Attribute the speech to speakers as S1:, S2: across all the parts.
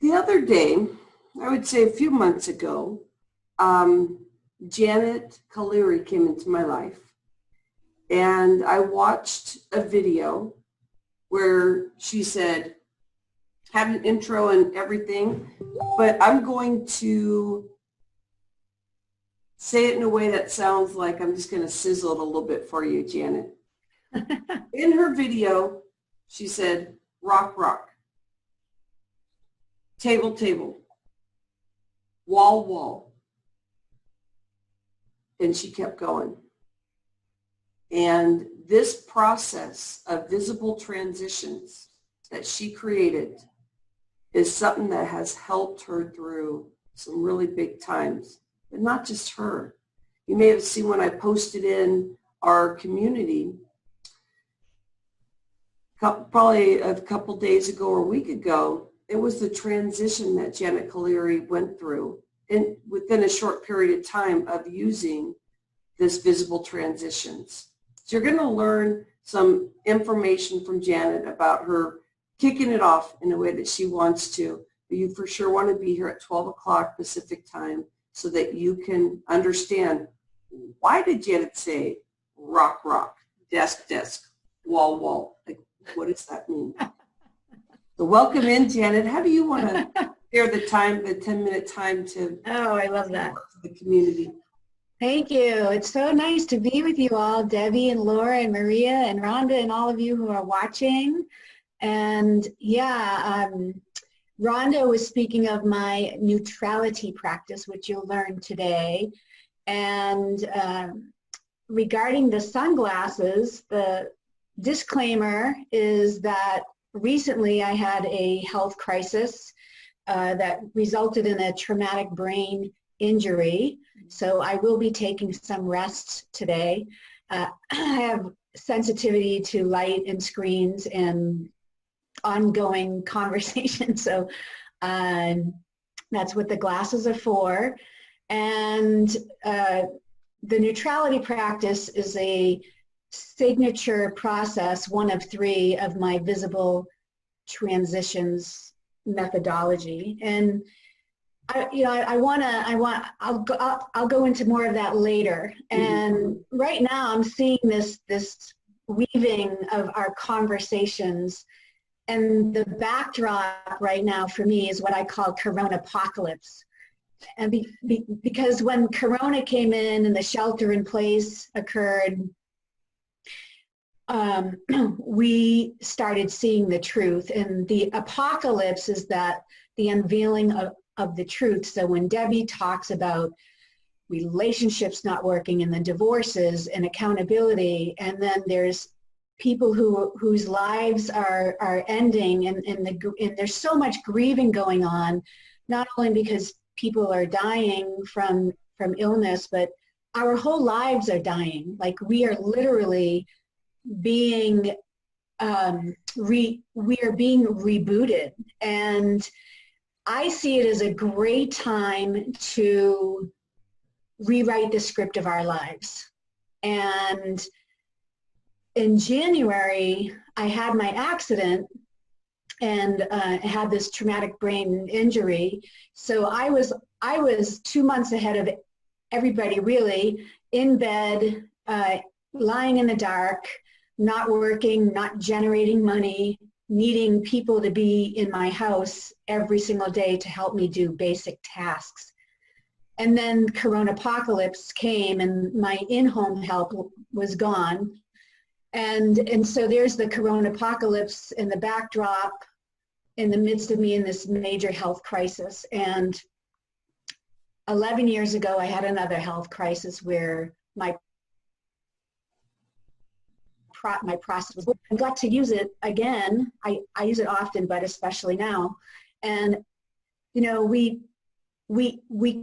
S1: The other day, I would say a few months ago, Janet Kaleri came into my life, and I watched a video where she said, had an intro and everything, but I'm going to say it in a way that sounds like I'm just going to sizzle it a little bit for you, Janet. In her video, she said, rock, rock, table, table, wall, wall. And she kept going. And this process of visible transitions that she created is something that has helped her through some really big times, but not just her. You may have seen when I posted in our community probably a couple days ago or a week ago, it was the transition that Janet Kaleri went through within a short period of time of using this visible transitions. So you're going to learn some information from Janet about her kicking it off in a way that she wants to. But you for sure want to be here at 12 o'clock Pacific time so that you can understand, why did Janet say rock, rock, desk, desk, wall, wall? Like, what does that mean? So welcome in, Janet. How do you want to share the time, the 10-minute time to
S2: I love that.
S1: The community?
S2: Thank you. It's so nice to be with you all, Debbie and Laura and Maria and Rhonda and all of you who are watching. And yeah, Rhonda was speaking of my neutrality practice, which you'll learn today. And regarding the sunglasses, the disclaimer is that recently I had a health crisis that resulted in a traumatic brain injury. So I will be taking some rest today. I have sensitivity to light and screens and ongoing conversation. So that's what the glasses are for. And the neutrality practice is a signature process, one of 3 of my visible transitions methodology. And I'll go into more of that later. And right now I'm seeing this weaving of our conversations, and the backdrop right now for me is what I call Corona apocalypse. And because when Corona came in and the shelter in place occurred, we started seeing the truth. And the apocalypse is that the unveiling of the truth. So when Debbie talks about relationships not working and the divorces and accountability, and then there's people whose lives are ending, and there's so much grieving going on, not only because people are dying from illness, but our whole lives are dying. Like, we are literally being we are being rebooted. And I see it as a great time to rewrite the script of our lives. And in January, I had my accident and had this traumatic brain injury. So I was 2 months ahead of everybody, really, in bed, lying in the dark, not working, not generating money, needing people to be in my house every single day to help me do basic tasks. And then Corona apocalypse came and my in-home help was gone. And so there's the Corona apocalypse in the backdrop in the midst of me in this major health crisis. And 11 years ago, I had another health crisis where my process was, I'm glad to use it again. I use it often, but especially now. And, you know, we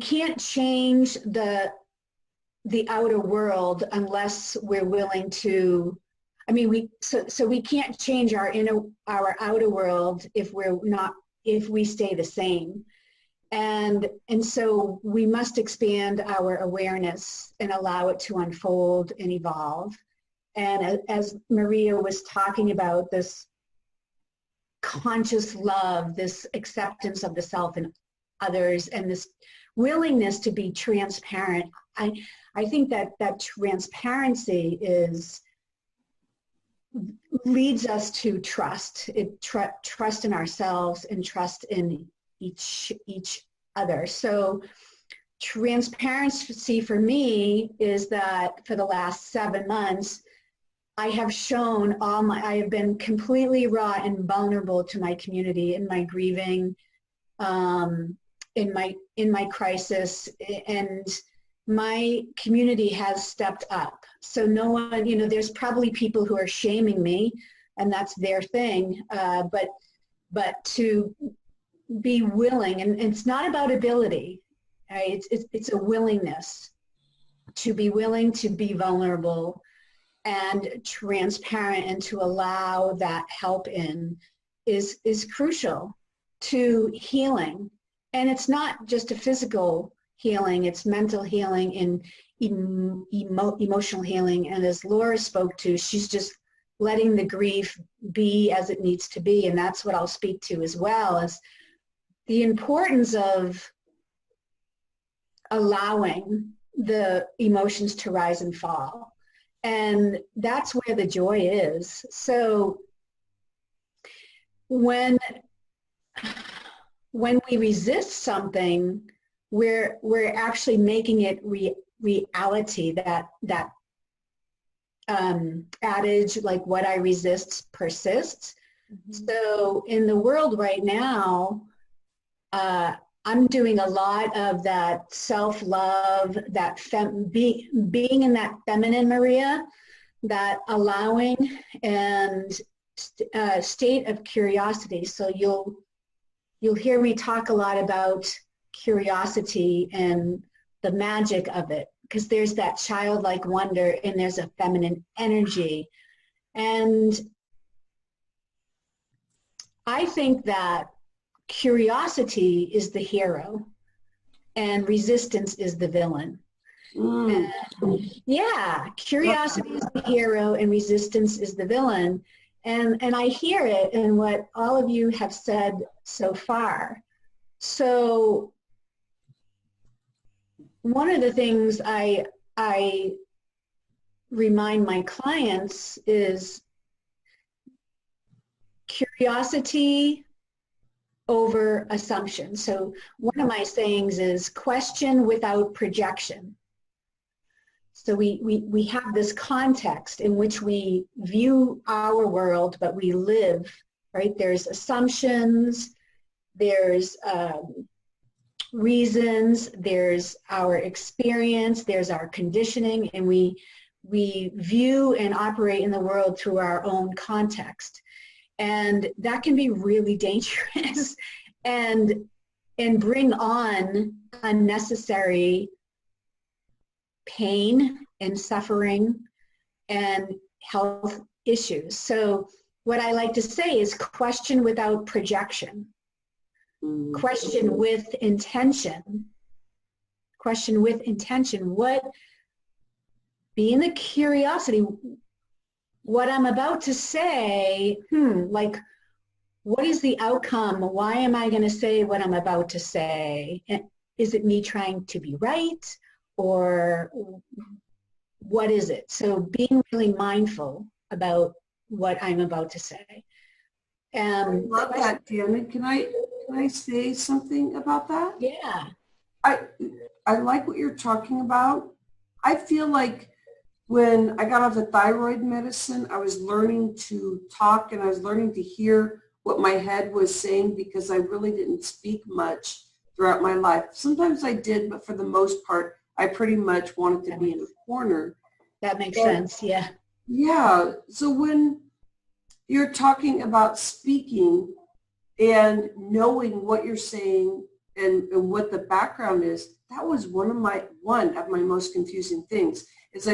S2: can't change the outer world unless we're willing to, I mean, so we can't change our outer world if we stay the same. And so we must expand our awareness and allow it to unfold and evolve. And as Maria was talking about, this conscious love, this acceptance of the self and others, and this willingness to be transparent. I think that transparency leads us to trust. Trust in ourselves and trust in each other. So transparency for me is that for the last 7 months, I have shown I have been completely raw and vulnerable to my community in my grieving, in my crisis, and my community has stepped up. So no one, there's probably people who are shaming me, and that's their thing. But to be willing, and it's not about ability, right? It's a willingness to be willing to be vulnerable and transparent, and to allow that help in is crucial to healing. And it's not just a physical healing, it's mental healing and emotional healing. And as Laura spoke to, she's just letting the grief be as it needs to be. And that's what I'll speak to as well, is the importance of allowing the emotions to rise and fall. And that's where the joy is. So when we resist something, we're actually making it reality. That adage, like what I resist persists. Mm-hmm. So in the world right now, I'm doing a lot of that self-love, that being in that feminine Maria, that allowing and state of curiosity. So you'll hear me talk a lot about curiosity and the magic of it, because there's that childlike wonder and there's a feminine energy. And I think that curiosity is the hero and resistance is the villain. Yeah, curiosity is the hero and resistance is the villain. And I hear it in what all of you have said so far. So one of the things I remind my clients is curiosity over assumption. So one of my sayings is question without projection. So we have this context in which we view our world, but we live, right? There's assumptions, there's reasons, there's our experience, there's our conditioning, and we view and operate in the world through our own context. And that can be really dangerous and bring on unnecessary pain and suffering and health issues. So what I like to say is question without projection. Question with intention. Question with intention. Being the curiosity, what I'm about to say, like, what is the outcome? Why am I going to say what I'm about to say? Is it me trying to be right? Or what is it? So being really mindful about what I'm about to say.
S1: I love that, Janet. Can I say something about that?
S2: Yeah.
S1: I like what you're talking about. I feel like when I got off the thyroid medicine, I was learning to talk and I was learning to hear what my head was saying, because I really didn't speak much throughout my life. Sometimes I did, but for the most part, I pretty much wanted to be in a corner.
S2: That makes sense, yeah.
S1: Yeah, so when you're talking about speaking and knowing what you're saying and what the background is, that was one of my most confusing things. Is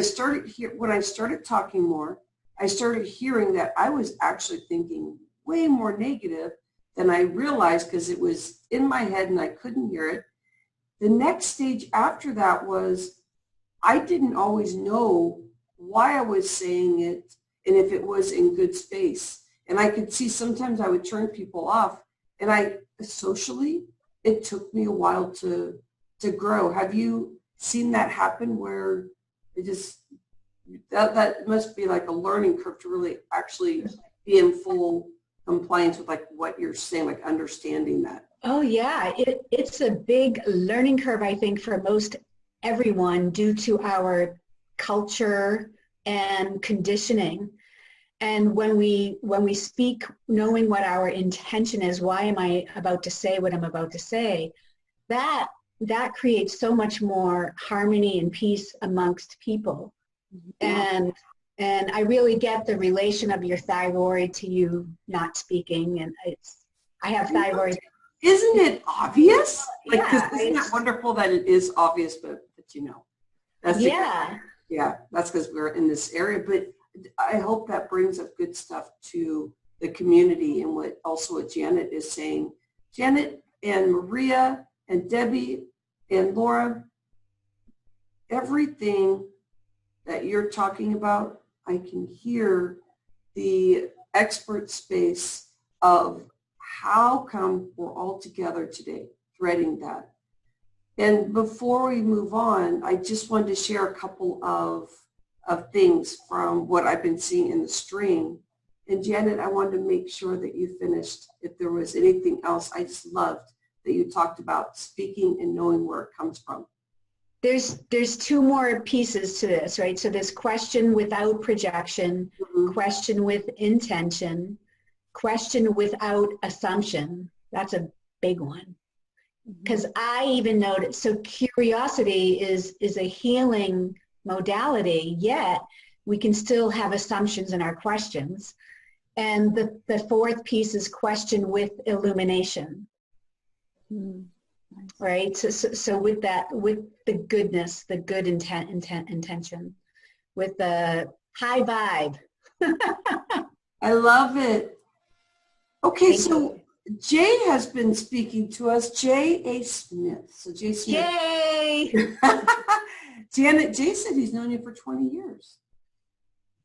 S1: when I started talking more, I started hearing that I was actually thinking way more negative than I realized, because it was in my head and I couldn't hear it. The next stage after that was I didn't always know why I was saying it and if it was in good space. And I could see sometimes I would turn people off, and socially, it took me a while to grow. Have you seen that happen where it just, that must be like a learning curve to really actually be in full compliance with like what you're saying, like understanding that?
S2: Oh yeah, it's a big learning curve, I think, for most everyone due to our culture and conditioning. And when we speak, knowing what our intention is, why am I about to say what I'm about to say, that creates so much more harmony and peace amongst people.
S1: Yeah.
S2: And I really get the relation of your thyroid to you not speaking, and I have thyroid.
S1: Isn't it obvious? Like,
S2: Yeah,
S1: isn't that wonderful that it is obvious, but you know, that's
S2: yeah.
S1: yeah, that's because we're in this area. But I hope that brings up good stuff to the community and what Janet is saying. Janet and Maria and Debbie and Laura, everything that you're talking about, I can hear the expert space of how come we're all together today, threading that. And before we move on, I just wanted to share a couple of things from what I've been seeing in the stream. And Janet, I wanted to make sure that you finished. If there was anything else, I just loved that you talked about speaking and knowing where it comes from.
S2: There's two more pieces to this, right? So this question without projection, question with intention, question without assumption. That's a big one. Because I even noticed, so curiosity is a healing modality, yet we can still have assumptions in our questions. And the fourth piece is question with illumination. Right? So with that, with the goodness, the good intention, with the high vibe.
S1: I love it. Okay,
S2: Thank
S1: so
S2: you.
S1: Jay has been speaking to us. Jay A. Smith. So Jay Smith.
S2: Yay!
S1: Janet, Jay said he's known you for 20 years.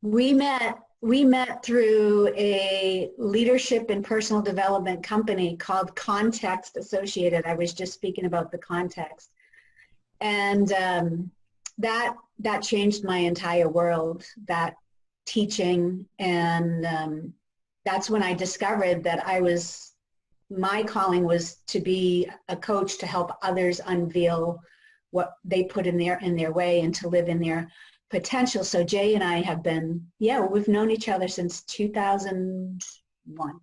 S2: We met through a leadership and personal development company called Context Associated. I was just speaking about the context. And that changed my entire world, that teaching. And that's when I discovered that my calling was to be a coach to help others unveil what they put in their way and to live in their potential. So Jay and I have been, we've known each other since 2001.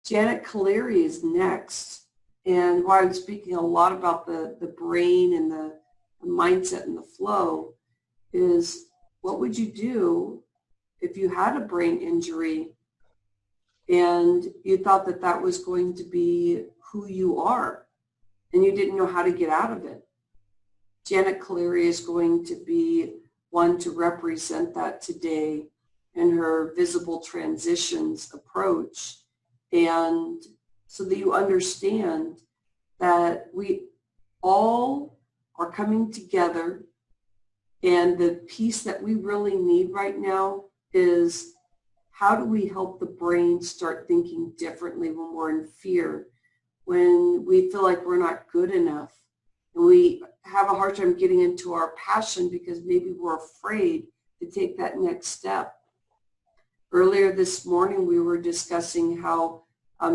S1: Janet Caleri is next. And while I'm speaking a lot about the brain and the mindset and the flow, is what would you do if you had a brain injury and you thought that that was going to be who you are and you didn't know how to get out of it? Janet Caleri is going to be one to represent that today in her visible transitions approach. And so that you understand that we all are coming together, and the piece that we really need right now is how do we help the brain start thinking differently when we're in fear, when we feel like we're not good enough, and we have a hard time getting into our passion because maybe we're afraid to take that next step. Earlier this morning, we were discussing how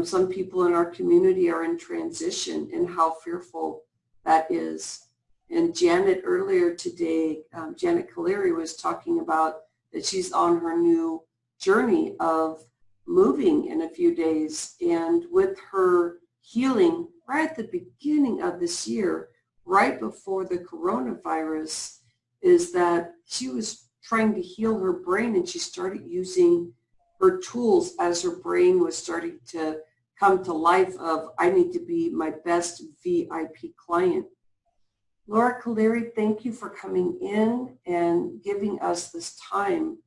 S1: some people in our community are in transition and how fearful that is. And Janet earlier today, Janet Caleri was talking about that she's on her new journey of moving in a few days. And with her healing right at the beginning of this year, right before the coronavirus, is that she was trying to heal her brain, and she started using her tools as her brain was starting to come to life of, I need to be my best VIP client. Laura Caleri, thank you for coming in and giving us this time.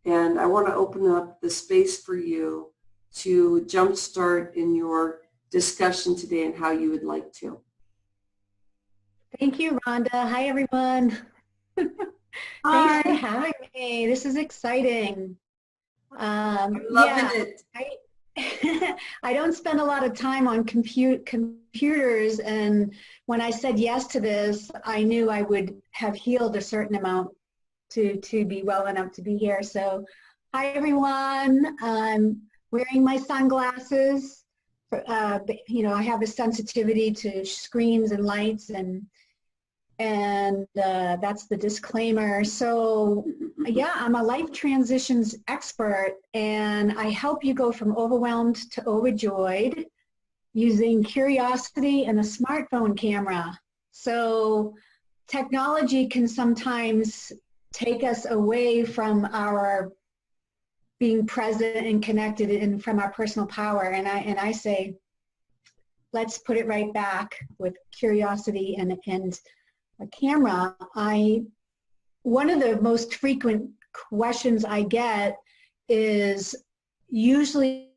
S1: And I want to open up the space for you to jumpstart in your discussion today and how you would like to.
S2: Thank you, Rhonda. Hi, everyone.
S1: Hi.
S2: Thanks for having me. This is exciting.
S1: I'm loving
S2: Yeah,
S1: it.
S2: I don't spend a lot of time on computers, and when I said yes to this, I knew I would have healed a certain amount to be well enough to be here. So, hi, everyone. I'm wearing my sunglasses. I have a sensitivity to screens and lights, and that's the disclaimer. So yeah, I'm a life transitions expert, and I help you go from overwhelmed to overjoyed using curiosity and a smartphone camera. So technology can sometimes take us away from our being present and connected and from our personal power. And I say, let's put it right back with curiosity and a camera. One of the most frequent questions I get is usually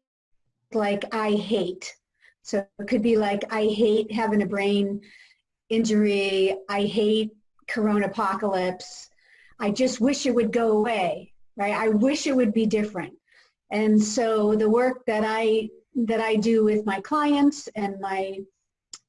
S2: like, I hate. So it could be like, I hate having a brain injury. I hate corona apocalypse. I just wish it would go away, right? I wish it would be different. And so the work that I do with my clients and my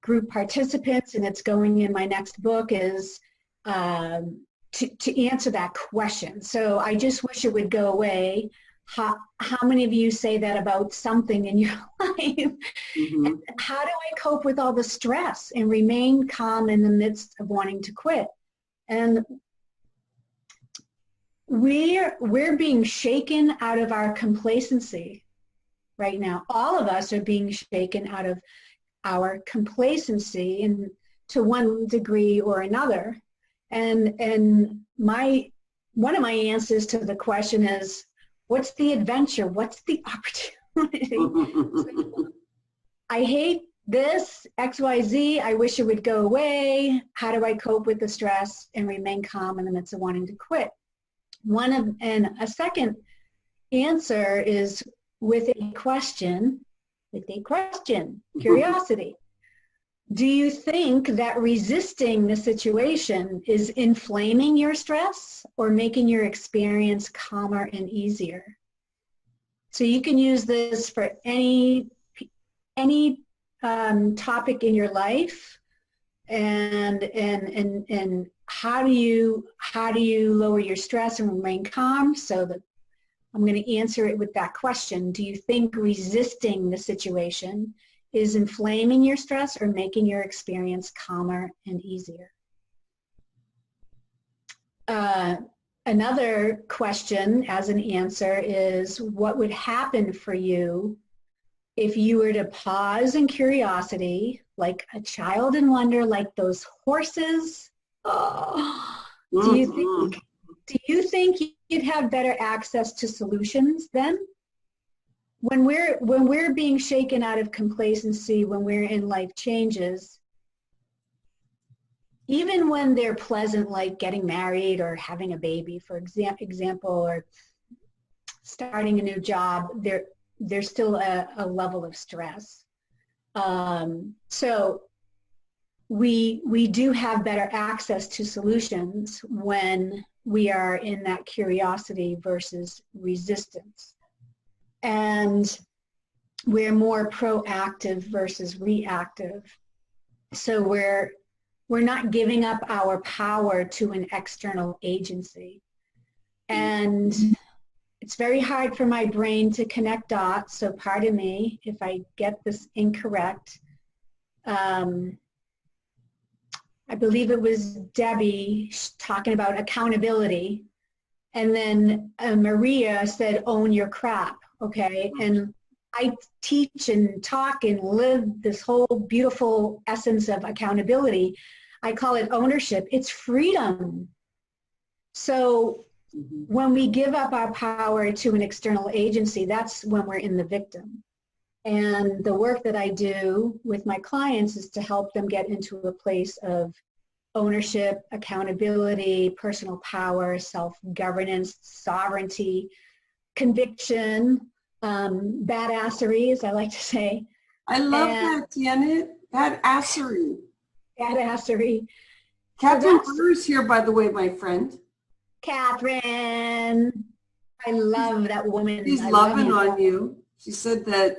S2: group participants, and it's going in my next book, is to answer that question. So I just wish it would go away. How many of you say that about something in your life?
S1: Mm-hmm.
S2: How do I cope with all the stress and remain calm in the midst of wanting to quit? And we're being shaken out of our complacency right now. All of us are being shaken out of our complacency in to one degree or another. And one of my answers to the question is, what's the adventure? What's the opportunity? So, I hate this, XYZ, I wish it would go away. How do I cope with the stress and remain calm in the midst of wanting to quit? And a second answer is with a question, curiosity. Do you think that resisting the situation is inflaming your stress or making your experience calmer and easier? So you can use this for any topic in your life, and how do you lower your stress and remain calm? So that I'm going to answer it with that question. Do you think resisting the situation is inflaming your stress or making your experience calmer and easier? Another question as an answer is, what would happen for you if you were to pause in curiosity, like a child in wonder, like those horses? Oh, do you think you'd have better access to solutions then? When we're being shaken out of complacency, when we're in life changes, even when they're pleasant, like getting married or having a baby, for example, or starting a new job, there's still a level of stress. So we do have better access to solutions when we are in that curiosity versus resistance. And we're more proactive versus reactive. So we're not giving up our power to an external agency. And it's very hard for my brain to connect dots, so pardon me if I get this incorrect. I believe it was Debbie talking about accountability, and then Maria said, own your crap, okay? And I teach and talk and live this whole beautiful essence of accountability. I call it ownership. It's freedom. So when we give up our power to an external agency, that's when we're in the victim. And the work that I do with my clients is to help them get into a place of ownership, accountability, personal power, self-governance, sovereignty, conviction, badassery, as I like to say.
S1: I love
S2: And
S1: that, Janet. That assery.
S2: badassery. So
S1: Catherine
S2: that's
S1: Brewer's here, by the way, my friend.
S2: Catherine. I love that woman.
S1: She's
S2: I love
S1: loving
S2: you.
S1: on you. She said that,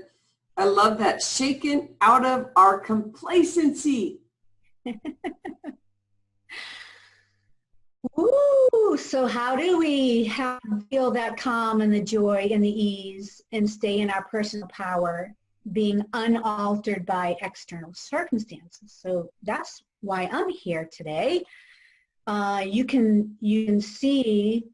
S1: I love that, shaken out of our complacency.
S2: Ooh, so how do we feel that calm and the joy and the ease and stay in our personal power, being unaltered by external circumstances? So that's why I'm here today. You can see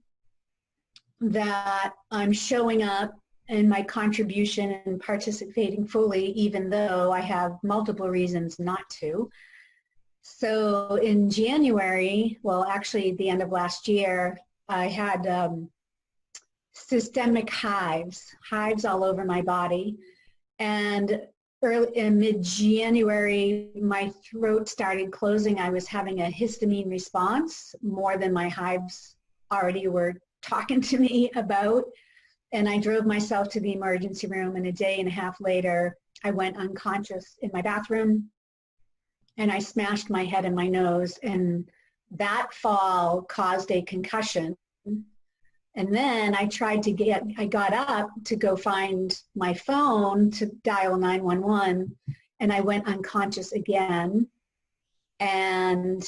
S2: that I'm showing up and my contribution and participating fully, even though I have multiple reasons not to. So in January, well, actually the end of last year, I had systemic hives all over my body. And early in mid-January, my throat started closing. I was having a histamine response more than my hives already were talking to me about. And I drove myself to the emergency room, and a day and a half later, I went unconscious in my bathroom, and I smashed my head and my nose, and that fall caused a concussion. And then I got up to go find my phone to dial 911, and I went unconscious again and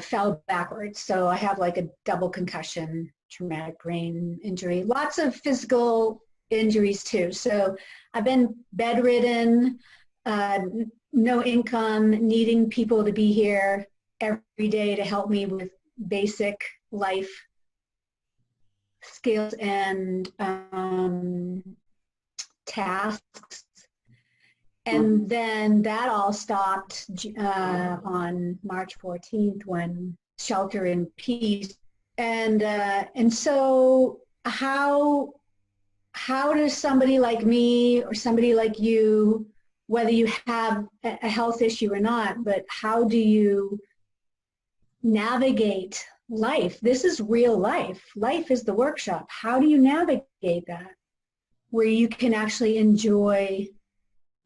S2: fell backwards. So I have like a double concussion, traumatic brain injury, lots of physical injuries too. So I've been bedridden, no income, needing people to be here every day to help me with basic life skills and tasks. And then that all stopped on March 14th when shelter in peace. And so how does somebody like me or somebody like you, whether you have a health issue or not, but how do you navigate life? This is real life. Life is the workshop. How do you navigate that where you can actually enjoy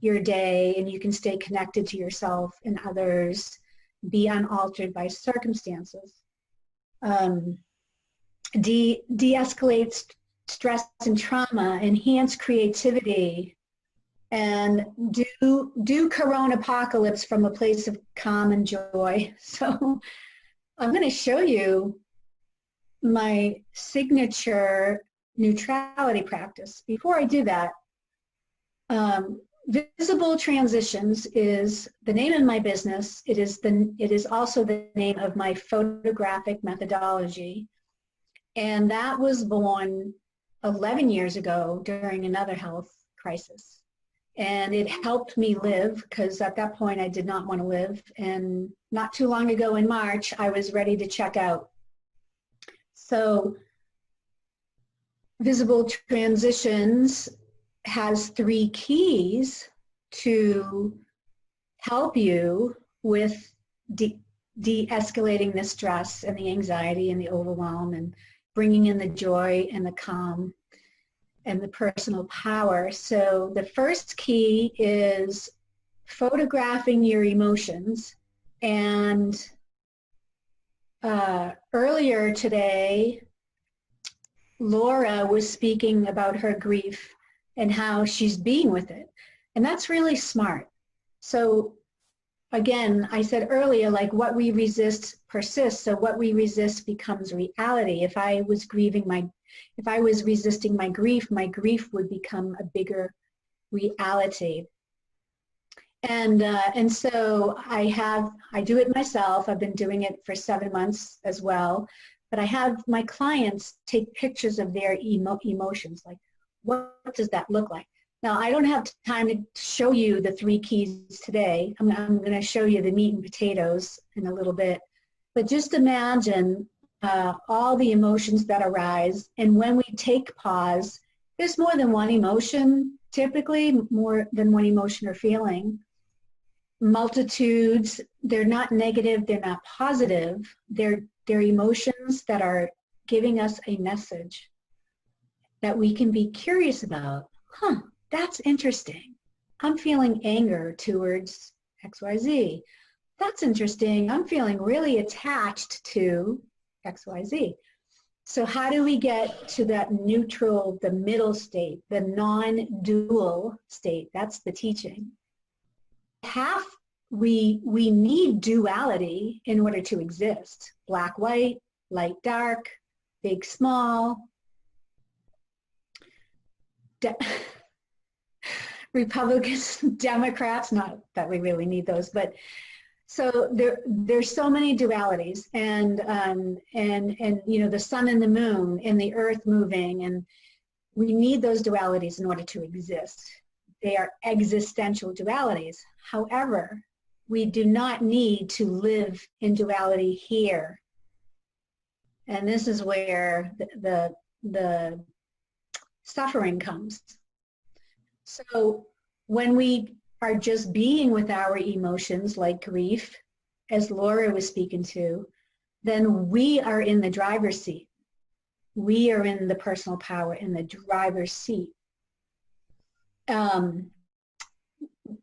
S2: your day and you can stay connected to yourself and others, be unaltered by circumstances, de-escalate stress and trauma, enhance creativity, and do corona apocalypse from a place of calm and joy. So I'm going to show you my signature neutrality practice. Before I do that, Visible Transitions is the name of my business. It is also the name of my photographic methodology. And that was born 11 years ago during another health crisis. And it helped me live, because at that point I did not want to live. And not too long ago in March, I was ready to check out. So Visible Transitions has 3 keys to help you with de-escalating the stress and the anxiety and the overwhelm and bringing in the joy and the calm and the personal power. So the first key is photographing your emotions. And earlier today, Laura was speaking about her grief and how she's being with it. And that's really smart. So again, I said earlier, like what we resist persists. So what we resist becomes reality. If I was resisting my grief would become a bigger reality. And so I do it myself. I've been doing it for 7 months as well. But I have my clients take pictures of their emotions, like what does that look like? Now, I don't have time to show you the 3 keys today. I'm going to show you the meat and potatoes in a little bit. But just imagine all the emotions that arise. And when we take pause, there's more than one emotion, typically more than one emotion or feeling. Multitudes, they're not negative, they're not positive. They're emotions that are giving us a message. that we can be curious about. That's interesting. I'm feeling anger towards XYZ. That's interesting. I'm feeling really attached to XYZ. So how do we get to that neutral, the middle state, the non-dual state? That's the teaching. We need duality in order to exist. Black, white, light, dark, big, small. Republicans, Democrats, not that we really need those, but so there's so many dualities, and you know, the sun and the moon and the earth moving, and we need those dualities in order to exist. They are existential dualities. However, we do not need to live in duality here. And this is where the suffering comes. So when we are just being with our emotions, like grief, as Laura was speaking to, then we are in the driver's seat. We are in the personal power, in the driver's seat.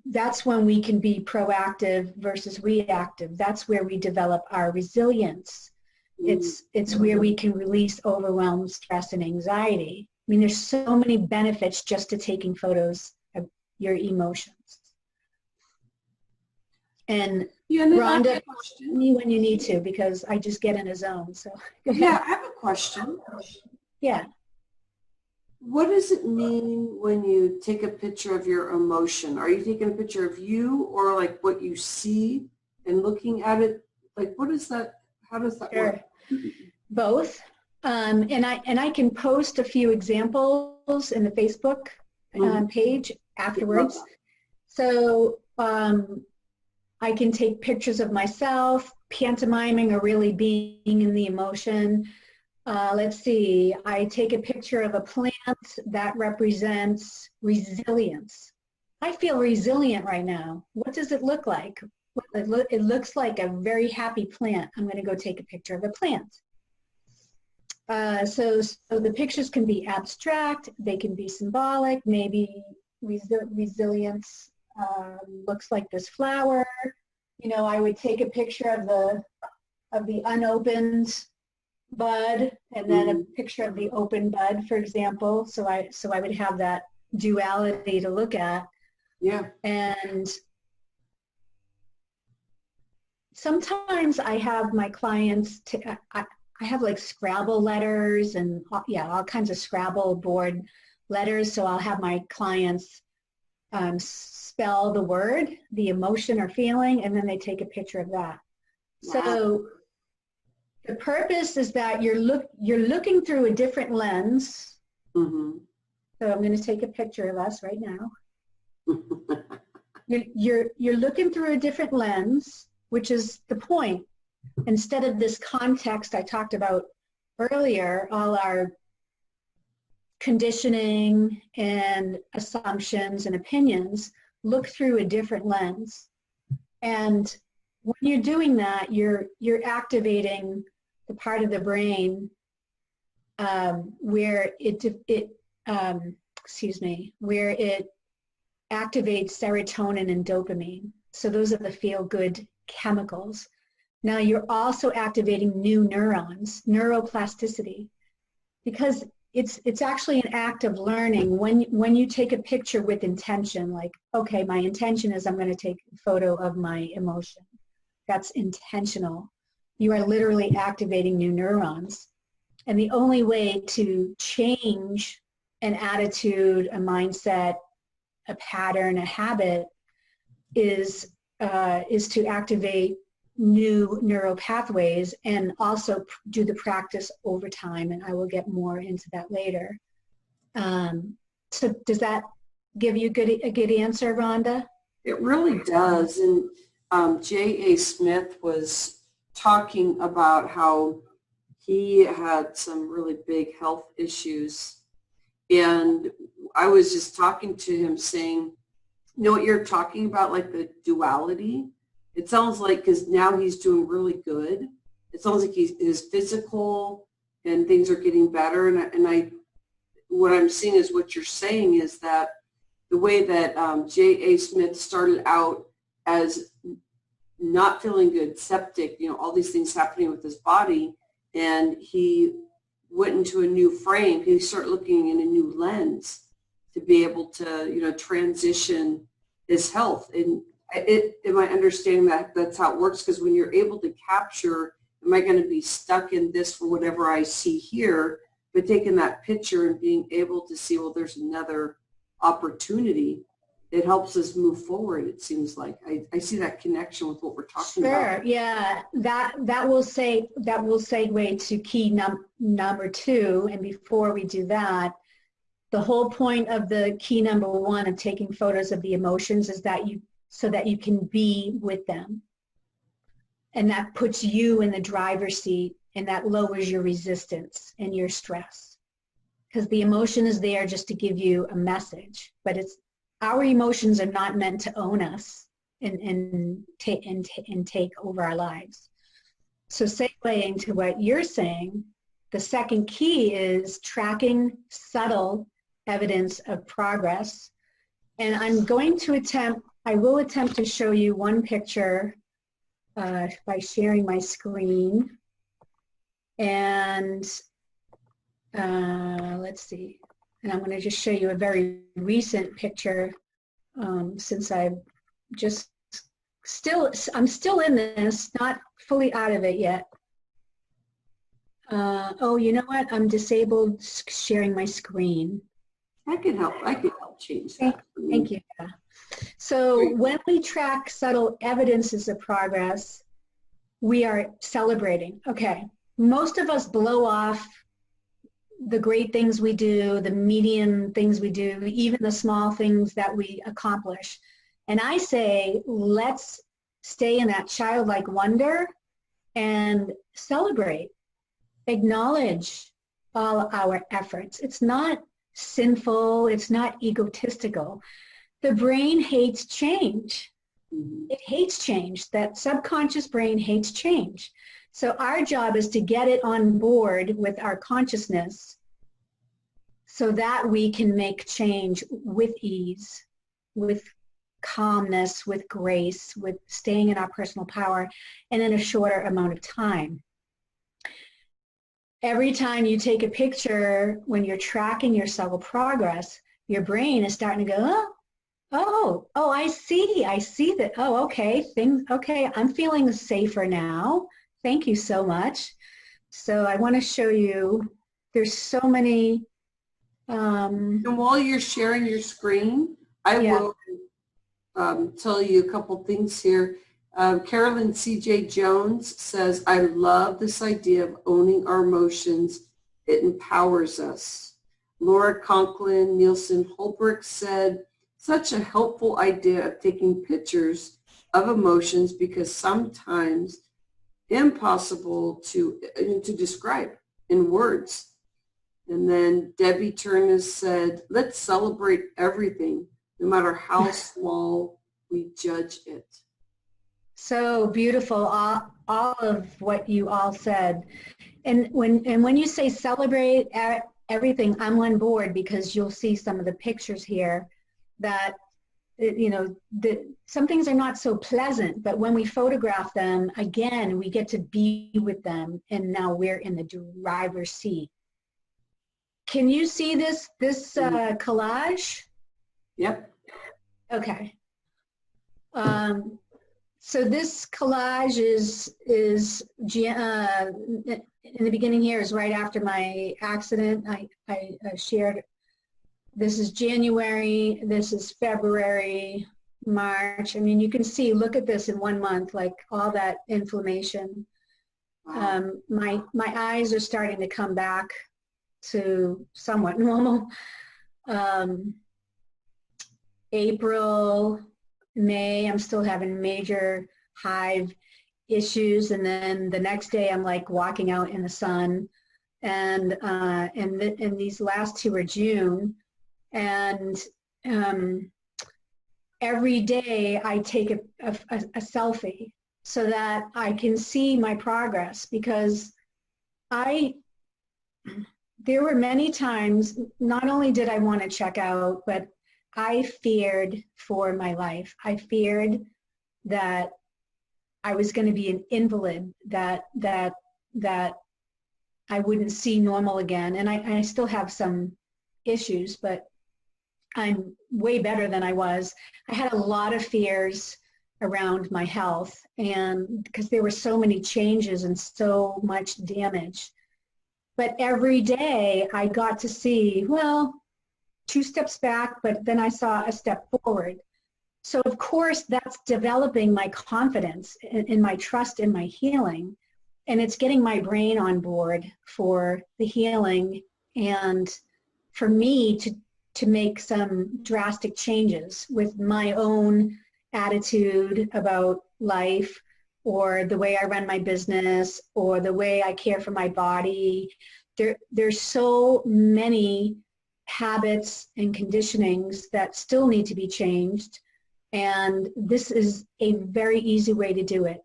S2: That's when we can be proactive versus reactive. That's where we develop our resilience. It's where we can release overwhelm, stress, and anxiety. I mean, there's so many benefits just to taking photos of your emotions. And Rhonda, me when you need to, because I just get in a zone. So
S1: yeah, I have a question.
S2: Yeah.
S1: What does it mean when you take a picture of your emotion? Are you taking a picture of you, or like what you see and looking at it? Like, what is that? How does that work?
S2: Both. And I can post a few examples in the Facebook page afterwards. So I can take pictures of myself, pantomiming or really being in the emotion. Let's see, I take a picture of a plant that represents resilience. I feel resilient right now. What does it look like? It looks like a very happy plant. I'm going to go take a picture of a plant. So the pictures can be abstract, they can be symbolic, maybe resilience looks like this flower. You know, I would take a picture of the unopened bud, and then a picture of the open bud, for example. So I would have that duality to look at.
S1: Yeah.
S2: And sometimes I have my clients, I have like Scrabble letters and all kinds of Scrabble board letters. So I'll have my clients spell the word, the emotion or feeling, and then they take a picture of that. Wow. So the purpose is that you're looking through a different lens. So I'm going to take a picture of us right now. You're looking through a different lens, which is the point. Instead of this context I talked about earlier, all our conditioning and assumptions and opinions, look through a different lens. And when you're doing that, you're activating the part of the brain where it activates serotonin and dopamine. So those are the feel-good chemicals. Now you're also activating new neurons, neuroplasticity, because it's actually an act of learning. When you take a picture with intention, like, okay, my intention is I'm going to take a photo of my emotion. That's intentional. You are literally activating new neurons. And the only way to change an attitude, a mindset, a pattern, a habit is to activate new neural pathways and also do the practice over time, and I will get more into that later. So does that give you a good answer, Rhonda?
S1: It really does. And J.A. Smith was talking about how he had some really big health issues, and I was just talking to him saying, you know what you're talking about, like the duality? It sounds like, because now he's doing really good, it sounds like his physical and things are getting better. And I what I'm seeing is what you're saying is that the way that J.A. Smith started out as not feeling good, septic, all these things happening with his body, and he went into a new frame. He started looking in a new lens to be able to, transition his health. And am I understanding that that's how it works? Because when you're able to capture, am I going to be stuck in this for whatever I see here, but taking that picture and being able to see, well, there's another opportunity, it helps us move forward, it seems like. I see that connection with what we're talking about.
S2: Sure, yeah. That will segue to key number 2. And before we do that, the whole point of the key number 1 of taking photos of the emotions is that so that you can be with them. And that puts you in the driver's seat, and that lowers your resistance and your stress. Because the emotion is there just to give you a message, but our emotions are not meant to own us and take over our lives. So segueing to what you're saying, the second key is tracking subtle evidence of progress. And I will attempt to show you one picture by sharing my screen. And let's see. And I'm going to just show you a very recent picture since I'm still in this, not fully out of it yet. Oh, you know what? I'm disabled sharing my screen.
S1: I can help change that.
S2: Thank you. So when we track subtle evidences of progress, we are celebrating. Okay, most of us blow off the great things we do, the medium things we do, even the small things that we accomplish. And I say, let's stay in that childlike wonder and celebrate, acknowledge all our efforts. It's not sinful, it's not egotistical. The brain hates change. It hates change. That subconscious brain hates change. So our job is to get it on board with our consciousness so that we can make change with ease, with calmness, with grace, with staying in our personal power, and in a shorter amount of time. Every time you take a picture, when you're tracking your subtle progress, your brain is starting to go, oh, I see that. Oh, okay, I'm feeling safer now. Thank you so much. So I want to show you, there's so many.
S1: And while you're sharing your screen, I will tell you a couple things here. Carolyn C.J. Jones says, I love this idea of owning our emotions. It empowers us. Laura Conklin Nielsen Holbrook said, such a helpful idea of taking pictures of emotions because sometimes impossible to describe in words. And then Debbie Turner said, let's celebrate everything, no matter how small we judge it.
S2: So beautiful, all of what you all said. And when you say celebrate everything, I'm on board, because you'll see some of the pictures here that, some things are not so pleasant, but when we photograph them, again, we get to be with them, and now we're in the driver's seat. Can you see this collage?
S1: Yep.
S2: Okay. So this collage is in the beginning here is right after my accident. I shared, this is January, this is February, March. I mean, you can see, look at this in 1 month, like all that inflammation.
S1: Wow.
S2: My eyes are starting to come back to somewhat normal. April, May, I'm still having major hive issues, and then the next day I'm like walking out in the sun, and these last two are June, and every day I take a selfie so that I can see my progress, because there were many times, not only did I want to check out, but I feared for my life. I feared that I was going to be an invalid, that I wouldn't see normal again. And I still have some issues, but I'm way better than I was. I had a lot of fears around my health, and because there were so many changes and so much damage. But every day I got to see, well, 2 steps back, but then I saw a step forward. So of course that's developing my confidence in my trust in my healing, and it's getting my brain on board for the healing and for me to make some drastic changes with my own attitude about life, or the way I run my business, or the way I care for my body. There's so many habits and conditionings that still need to be changed, and this is a very easy way to do it.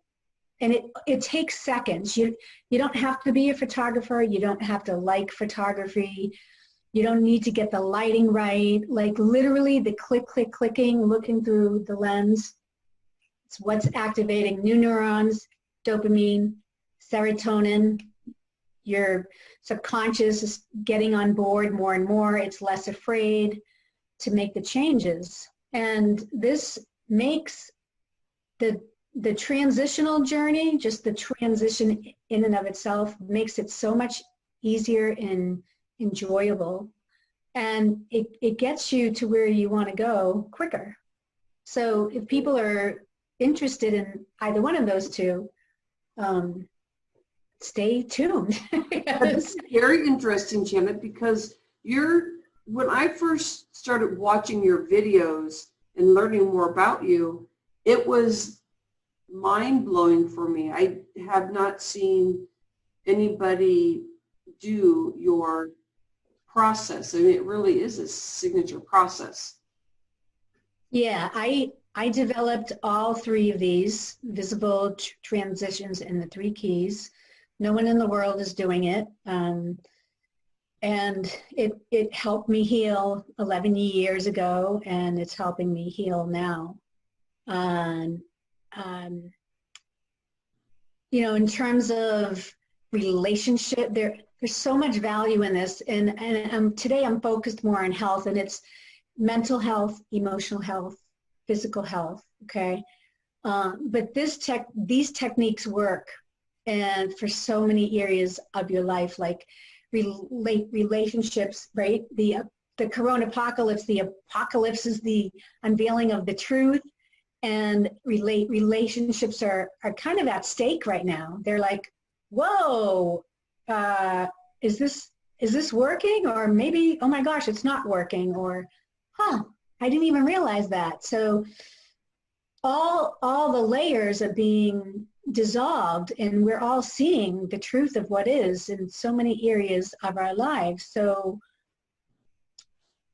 S2: And it takes seconds. You don't have to be a photographer. You don't have to like photography. You don't need to get the lighting right. Like literally the clicking, looking through the lens. It's what's activating new neurons, dopamine, serotonin. Your subconscious is getting on board more and more. It's less afraid to make the changes. And this makes the transitional journey, just the transition in and of itself, makes it so much easier and enjoyable. And it gets you to where you want to go quicker. So if people are interested in either one of those two, stay tuned.
S1: That's very interesting, Janet, because when I first started watching your videos and learning more about you, it was mind-blowing for me. I have not seen anybody do your process. I mean, it really is a signature process.
S2: Yeah, I developed all 3 of these visible transitions in the 3 keys. No one in the world is doing it. And it helped me heal 11 years ago, and it's helping me heal now. You know, in terms of relationship, there's so much value in this. And today I'm focused more on health, and it's mental health, emotional health, physical health, okay? But these techniques work and for so many areas of your life, like relationships, right? The corona apocalypse, the apocalypse is the unveiling of the truth, and relationships are kind of at stake right now. They're like, whoa, is this working? Or maybe, oh my gosh, it's not working, or huh, I didn't even realize that. So all the layers are being dissolved, and we're all seeing the truth of what is in so many areas of our lives. So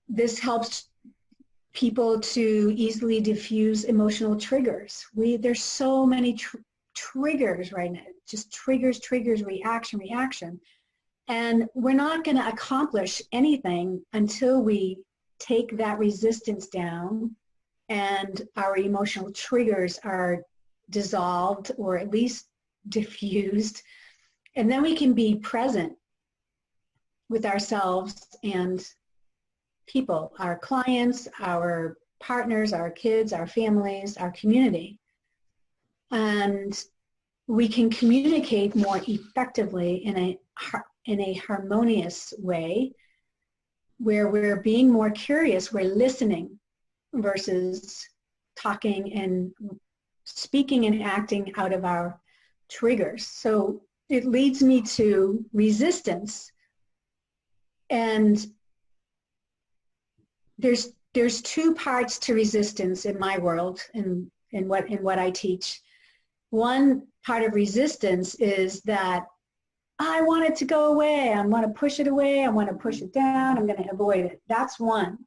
S2: this helps people to easily diffuse emotional triggers. There's so many triggers right now, just triggers, reaction. And we're not going to accomplish anything until we take that resistance down and our emotional triggers are dissolved, or at least diffused. And then we can be present with ourselves and people, our clients, our partners, our kids, our families, our community. And we can communicate more effectively in a harmonious way, where we're being more curious, we're listening versus talking and speaking and acting out of our triggers. So it leads me to resistance. And there's 2 parts to resistance in my world, in what I teach. One part of resistance is that I want it to go away. I want to push it away. I want to push it down. I'm going to avoid it. That's one.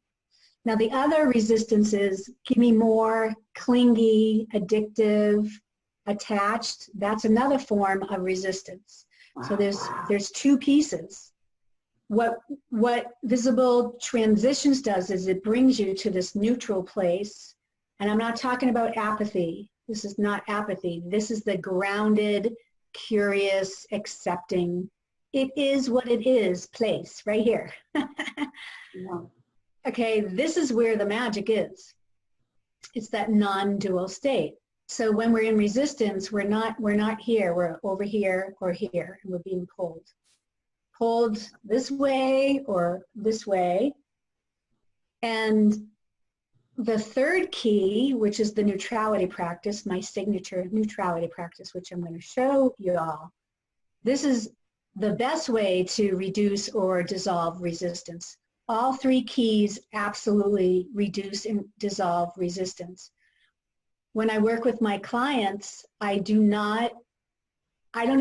S2: Now the other resistance is give me more, clingy, addictive, attached. That's another form of resistance. So there's 2 pieces. what visible transitions does is it brings you to this neutral place. And I'm not talking about apathy. This is not apathy. This is the grounded, curious, accepting, it is what it is place right here.
S1: Yeah.
S2: Okay, this is where the magic is. It's that non-dual state. So when we're in resistance, we're not here, we're over here or here, and we're being pulled this way or this way. And the third key, which is the neutrality practice, my signature neutrality practice, which I'm going to show you all. This is the best way to reduce or dissolve resistance. All three keys absolutely reduce and dissolve resistance. When I work with my clients, I don't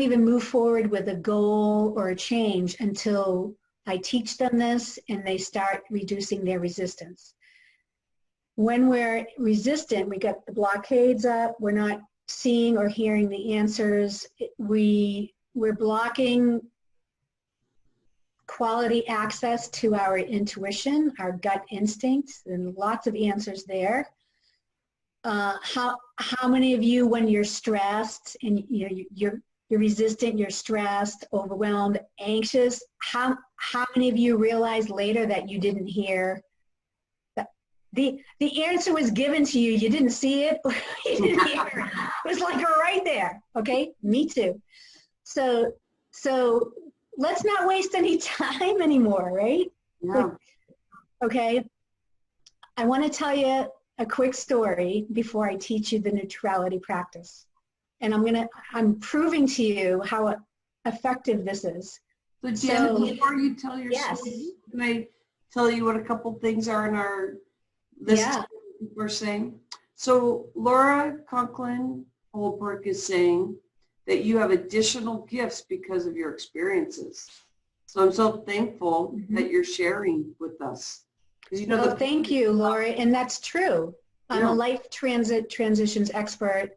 S2: even move forward with a goal or a change until I teach them this and they start reducing their resistance. When we're resistant, we got the blockades up, we're not seeing or hearing the answers, we're blocking quality access to our intuition, our gut instincts, and lots of answers there. How many of you, when you're stressed and you're resistant, you're stressed, overwhelmed, anxious, how many of you realize later that you didn't hear that the answer was given to you, you didn't see it, or you didn't hear it? It was like right there. Okay, me too. So let's not waste any time anymore, right?
S1: Yeah.
S2: Okay, I want to tell you a quick story before I teach you the neutrality practice. And I'm proving to you how effective this is.
S1: So Janet, before you tell your
S2: yes.
S1: story, can I tell you what a couple things are in our list
S2: Yeah.
S1: we're saying? So Laura Conklin Holbrook is saying that you have additional gifts because of your experiences. So I'm so thankful that you're sharing with us.
S2: Well, thank you, Laura, and that's true. I'm a life transitions expert.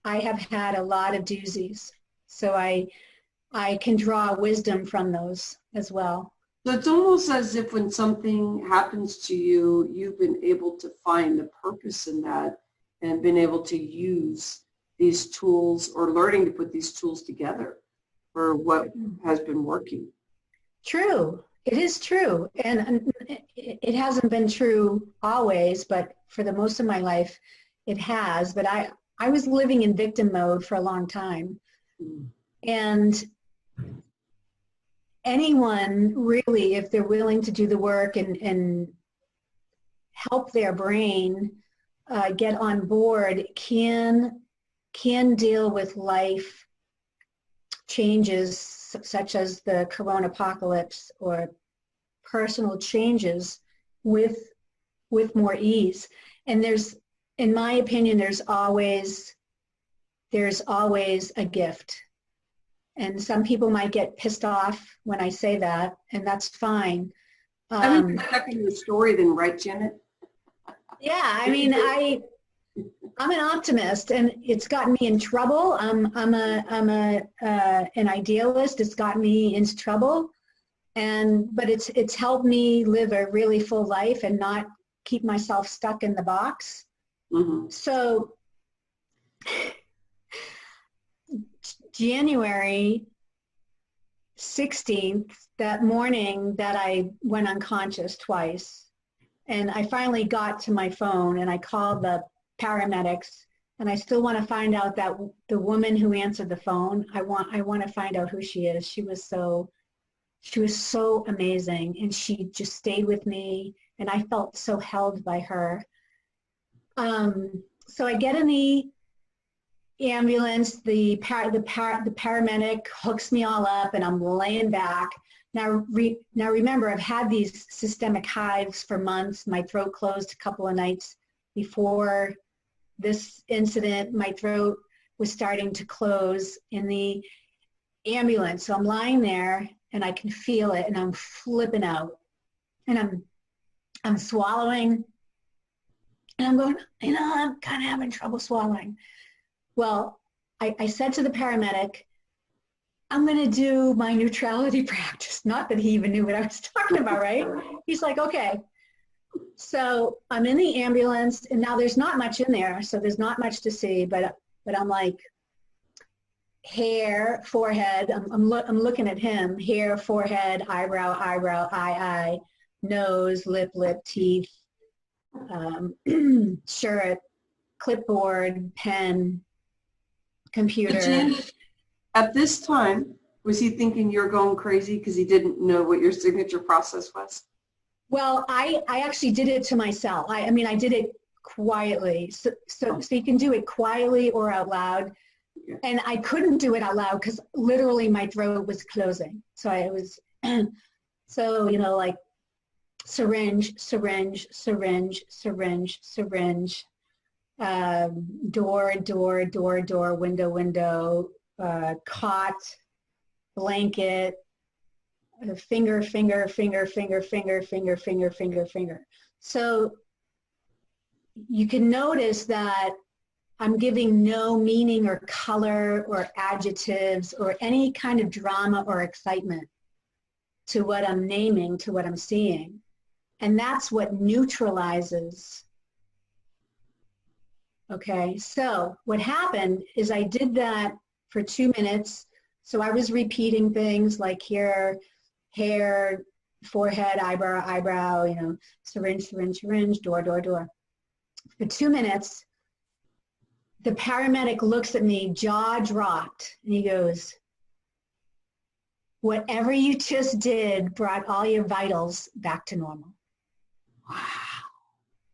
S2: I have had a lot of doozies, so I can draw wisdom from those as well.
S1: So it's almost as if when something happens to you, you've been able to find the purpose in that and been able to use these tools or learning to put these tools together for what has been working.
S2: True. It is true. And it hasn't been true always, but for the most of my life, it has. But I was living in victim mode for a long time. And anyone really, if they're willing to do the work and help their brain get on board, can deal with life changes such as the corona apocalypse or personal changes with more ease. And in my opinion, there's always a gift. And some people might get pissed off when I say that, and that's fine.
S1: I'm expecting the story then, right, Janet?
S2: Yeah, I mean, I'm an optimist, and it's gotten me in trouble. I'm an idealist. It's gotten me into trouble, but it's helped me live a really full life and not keep myself stuck in the box.
S1: Mm-hmm.
S2: So January 16th, that morning that I went unconscious twice, and I finally got to my phone and I called the paramedics, and I still want to find out that the woman who answered the phone, I want to find out who she is. She was so amazing, and she just stayed with me, and I felt so held by her. So I get in the ambulance, the paramedic hooks me all up, and I'm laying back. Now remember, I've had these systemic hives for months. My throat closed a couple of nights before this incident. My throat was starting to close in the ambulance. So I'm lying there and I can feel it, and I'm flipping out, and I'm swallowing, and I'm going, I'm kind of having trouble swallowing. Well, I said to the paramedic, I'm going to do my neutrality practice. Not that he even knew what I was talking about, right? He's like, okay. So I'm in the ambulance, and now there's not much in there, so there's not much to see, but I'm like, hair, forehead, I'm looking at him, hair, forehead, eyebrow, eye, nose, lip, teeth, shirt, clipboard, pen, computer.
S1: Jan, at this time, was he thinking you're going crazy because he didn't know what your signature process was?
S2: Well, I actually did it to myself. I mean, I did it quietly. So you can do it quietly or out loud. Yeah. And I couldn't do it out loud because literally my throat was closing. So I was, so, you know, like syringe, syringe, syringe, syringe, syringe, door, door, door, door, window, window, cot, blanket, finger, finger, finger, finger, finger, finger, finger, finger, finger. So you can notice that I'm giving no meaning or color or adjectives or any kind of drama or excitement to what I'm naming, to what I'm seeing. And that's what neutralizes. Okay, so what happened is I did that for 2 minutes. So I was repeating things like here, hair, forehead, eyebrow, you know, syringe, syringe, syringe, door, door, door. For 2 minutes, the paramedic looks at me, jaw dropped, and he goes, whatever you just did brought all your vitals back to normal. Wow.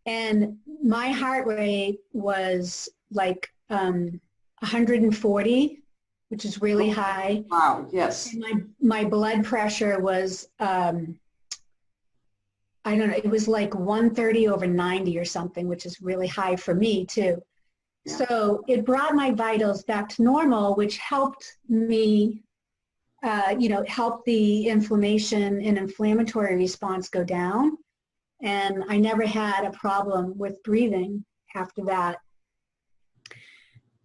S2: And my heart rate was like 140, which is really high.
S1: Wow, yes.
S2: And my blood pressure was, I don't know, it was like 130/90 or something, which is really high for me too. Yeah. So it brought my vitals back to normal, which helped me, you know, help the inflammation and inflammatory response go down. And I never had a problem with breathing after that.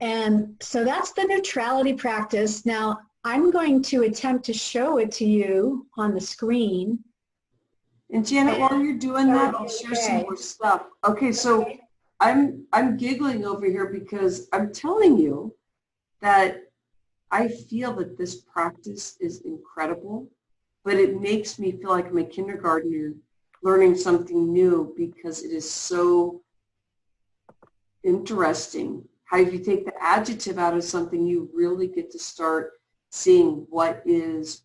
S2: And so that's the neutrality practice. Now, I'm going to attempt to show it to you on the screen.
S1: And Janet, while you're doing that, I'll share some more stuff. Okay, so I'm giggling over here because I'm telling you that I feel that this practice is incredible, but it makes me feel like I'm a kindergartner learning something new because it is so interesting. How if you take the adjective out of something, you really get to start seeing what is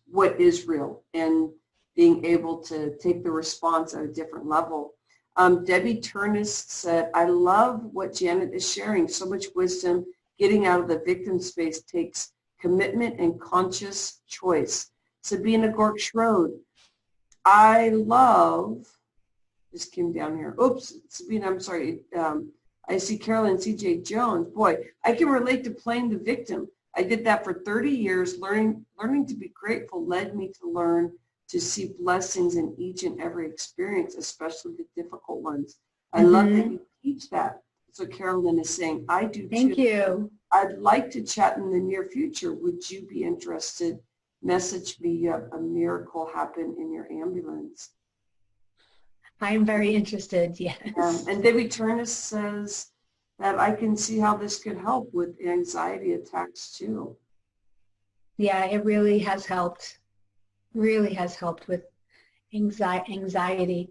S1: real and being able to take the response at a different level. Debbie Turnus said, I love what Janet is sharing. So much wisdom. Getting out of the victim space takes commitment and conscious choice. Sabina Gork-Schroed, I love, just came down here. Oops, Sabina, I'm sorry. I see Carolyn C.J. Jones. Boy, I can relate to playing the victim. I did that for 30 years. Learning to be grateful led me to learn to see blessings in each and every experience, especially the difficult ones. I love that you teach that. So Carolyn is saying, I do too.
S2: Thank you.
S1: I'd like to chat in the near future. Would you be interested? Message me, a miracle happened in your ambulance.
S2: I'm very interested, yes.
S1: And Debbie Turnus says that I can see how this could help with anxiety attacks too.
S2: Yeah, it really has helped. Really has helped with anxiety.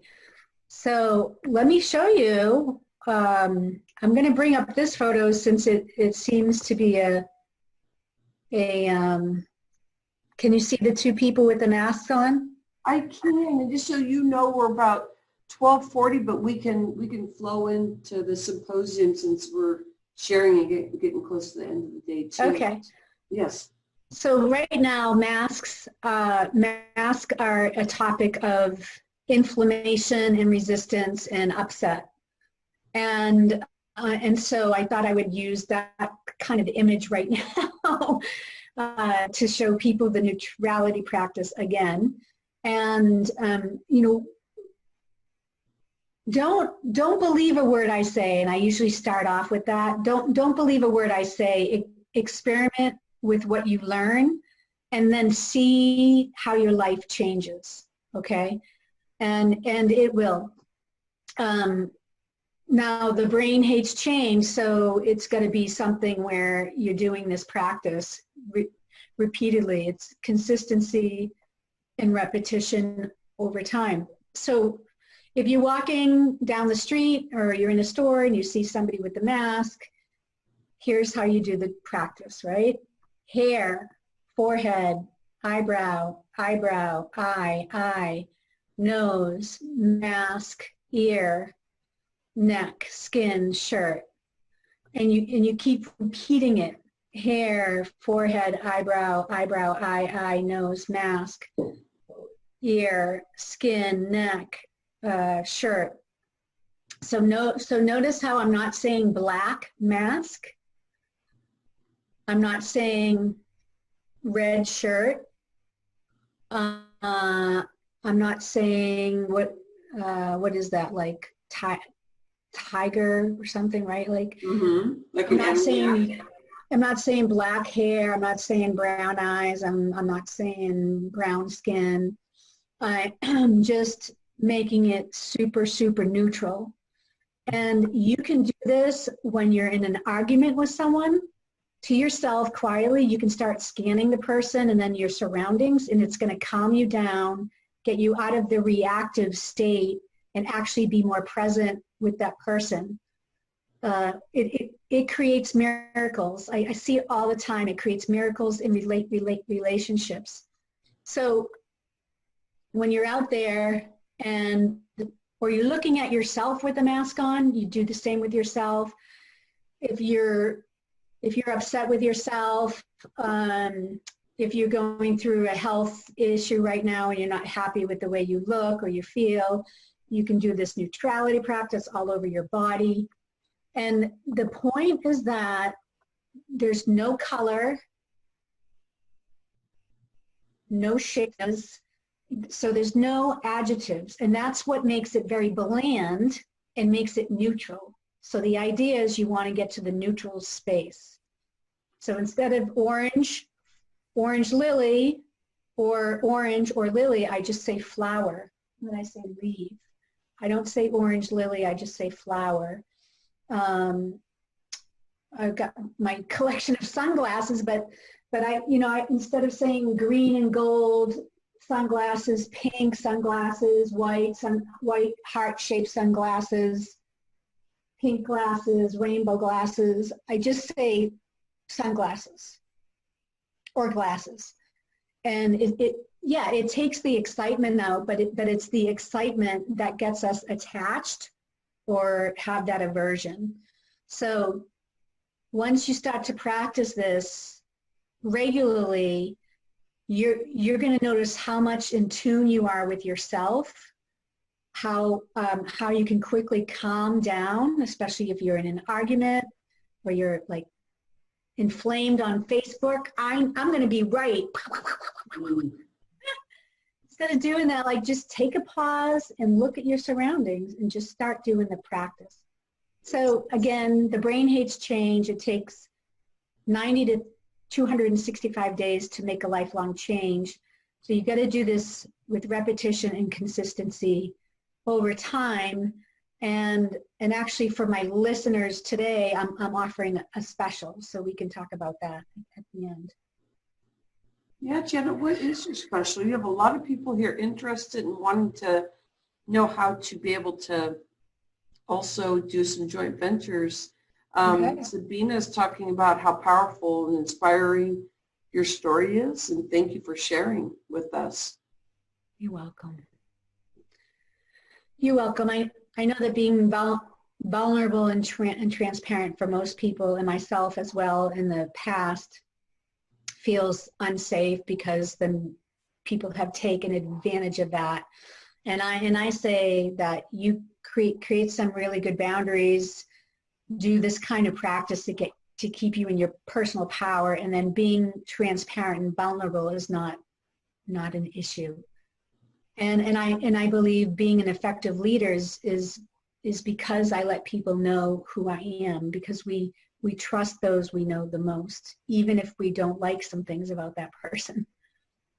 S2: So let me show you. I'm going to bring up this photo since it seems to be can you see the two people with the masks on?
S1: I can, and just so you know, we're about 12:40, but we can flow into the symposium since we're sharing and getting close to the end of the day too.
S2: Okay.
S1: Yes.
S2: So right now, masks are a topic of inflammation and resistance and upset, and so I thought I would use that kind of image right now to show people the neutrality practice again. And you know, don't believe a word I say, and I usually start off with that. Don't believe a word I say. Experiment with what you learn and then see how your life changes, okay? And it will. Now, the brain hates change, so it's going to be something where you're doing this practice repeatedly. It's consistency and repetition over time. So if you're walking down the street or you're in a store and you see somebody with the mask, here's how you do the practice, right? Hair, forehead, eyebrow, eyebrow, eye, nose, mask, ear, neck, skin, shirt. And you keep repeating it. Hair, forehead, eyebrow, eyebrow, eye, nose, mask, ear, skin, neck, shirt. So notice how I'm not saying black mask. I'm not saying red shirt. I'm not saying what is that, like tiger or something, right? Like,
S1: like
S2: I'm not saying black hair. I'm not saying brown eyes. I'm not saying brown skin. I'm just making it super, super neutral. And you can do this when you're in an argument with someone. To yourself, quietly, you can start scanning the person and then your surroundings, and it's going to calm you down, get you out of the reactive state, and actually be more present with that person. It creates miracles. I see it all the time. It creates miracles in relationships. So when you're out there or you're looking at yourself with a mask on, you do the same with yourself. If you're upset with yourself, if you're going through a health issue right now and you're not happy with the way you look or you feel, you can do this neutrality practice all over your body. And the point is that there's no color, no shapes, so there's no adjectives. And that's what makes it very bland and makes it neutral. So the idea is you want to get to the neutral space. So instead of orange lily, or orange or lily, I just say flower. When I say leaf, I don't say orange lily, I just say flower. I've got my collection of sunglasses, but I instead of saying green and gold sunglasses, pink sunglasses, white heart-shaped sunglasses, pink glasses, rainbow glasses, I just say sunglasses or glasses. And it takes the excitement out, but it's the excitement that gets us attached or have that aversion. So once you start to practice this regularly, you're going to notice how much in tune you are with yourself, how you can quickly calm down, especially if you're in an argument or you're like inflamed on Facebook. I'm going to be right. Instead of doing that, like, just take a pause and look at your surroundings and just start doing the practice. So again, the brain hates change. It takes 90 to 265 days to make a lifelong change. So you got to do this with repetition and consistency over time. And actually, for my listeners today, I'm offering a special, so we can talk about that at the end.
S1: Yeah, Jenna, what is your special? You have a lot of people here interested in wanting to know how to be able to also do some joint ventures.
S2: Okay.
S1: Sabina is talking about how powerful and inspiring your story is, and thank you for sharing with us.
S2: You're welcome. You're welcome. I know that being vulnerable and transparent for most people, and myself as well in the past, feels unsafe because then people have taken advantage of that. And I say that you create some really good boundaries, do this kind of practice to keep you in your personal power, and then being transparent and vulnerable is not an issue. And I believe being an effective leader is because I let people know who I am, because we trust those we know the most, even if we don't like some things about that person.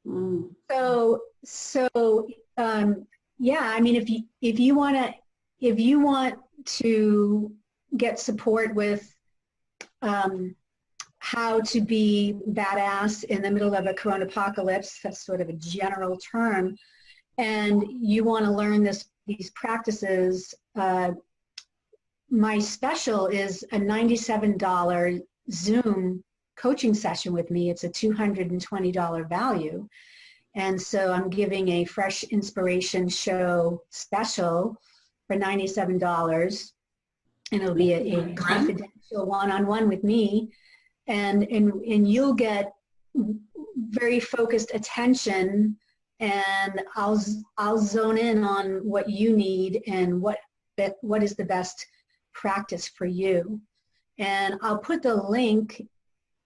S1: Mm.
S2: Yeah, I mean, if you want to get support with how to be badass in the middle of a corona apocalypse, that's sort of a general term, and you want to learn these practices, my special is a $97 Zoom coaching session with me. It's a $220 value. And so I'm giving a fresh inspiration show special for $97. And it'll be a confidential one-on-one with me. And you'll get very focused attention, and I'll zone in on what you need and what is the best practice for you. And I'll put the link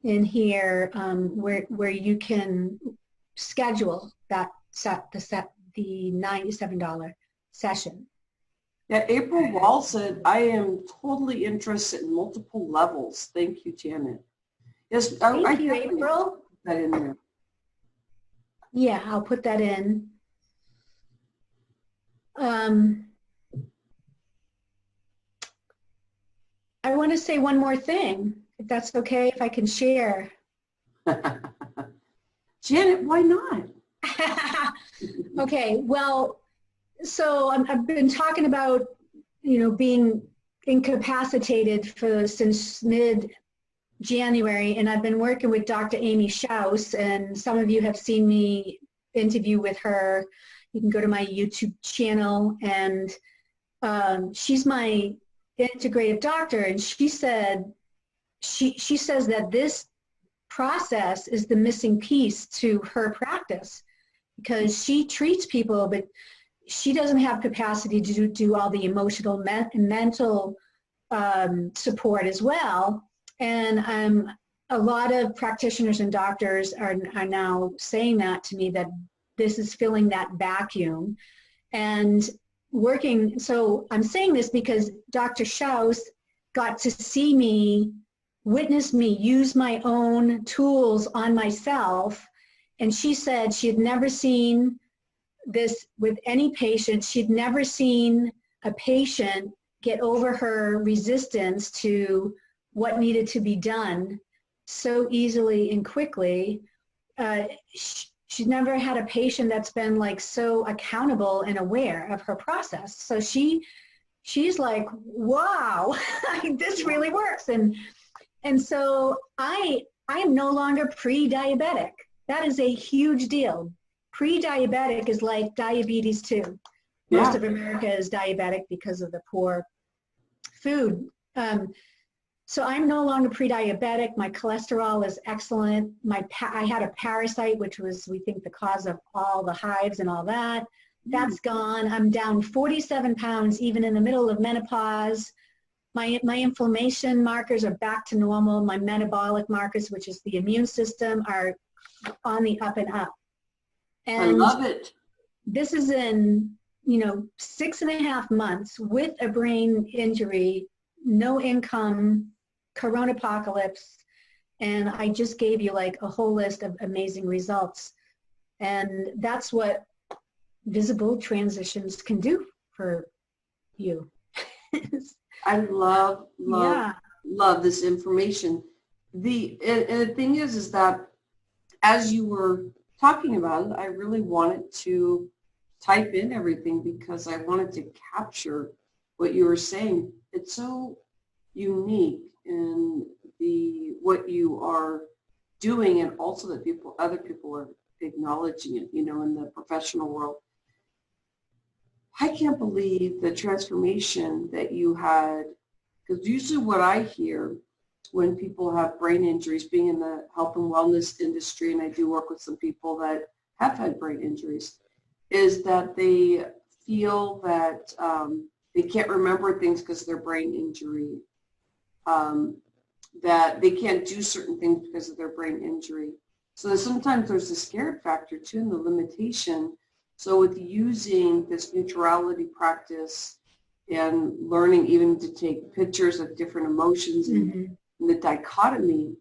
S2: in here where you can schedule the $97 session.
S1: Yeah, April Wall said, I am totally interested in multiple levels. Thank you, Janet. Yes,
S2: Thank you, April.
S1: Put that in there.
S2: Yeah, I'll put that in. I want to say one more thing, if that's okay, if I can share.
S1: Janet, why not?
S2: Okay, well, so I've been talking about, being incapacitated since mid-January, and I've been working with Dr. Amy Schaus, and some of you have seen me interview with her. You can go to my YouTube channel, and she's my integrative doctor, and she says that this process is the missing piece to her practice, because she treats people, but she doesn't have capacity to do all the emotional and mental support as well. And a lot of practitioners and doctors are now saying that to me, that this is filling that vacuum. And so I'm saying this because Dr. Schaus got to see me, witness me use my own tools on myself, and she said she had never seen this with any patient. She'd never seen a patient get over her resistance to what needed to be done so easily and quickly. She's never had a patient that's been like so accountable and aware of her process. So she's like, wow, this really works. And so I am no longer pre-diabetic. That is a huge deal. Pre-diabetic is like diabetes too. Most of America is diabetic because of the poor food. So I'm no longer pre-diabetic. My cholesterol is excellent. I had a parasite, which was, we think, the cause of all the hives and all that. That's gone. I'm down 47 pounds, even in the middle of menopause. My inflammation markers are back to normal. My metabolic markers, which is the immune system, are on the up and up. And
S1: I love it.
S2: This is in, 6.5 months with a brain injury, no income, corona apocalypse, and I just gave you like a whole list of amazing results. And that's what visible transitions can do for you.
S1: I love this information. And the thing is that as you were talking about it, I really wanted to type in everything because I wanted to capture what you were saying. It's so unique in what you are doing, and also that other people are acknowledging it, in the professional world. I can't believe the transformation that you had, because usually what I hear when people have brain injuries, being in the health and wellness industry, and I do work with some people that have had brain injuries, is that they feel that they can't remember things because of their brain injury, that they can't do certain things because of their brain injury. So sometimes there's a scared factor too, and the limitation. So with using this neutrality practice and learning even to take pictures of different emotions and the dichotomy,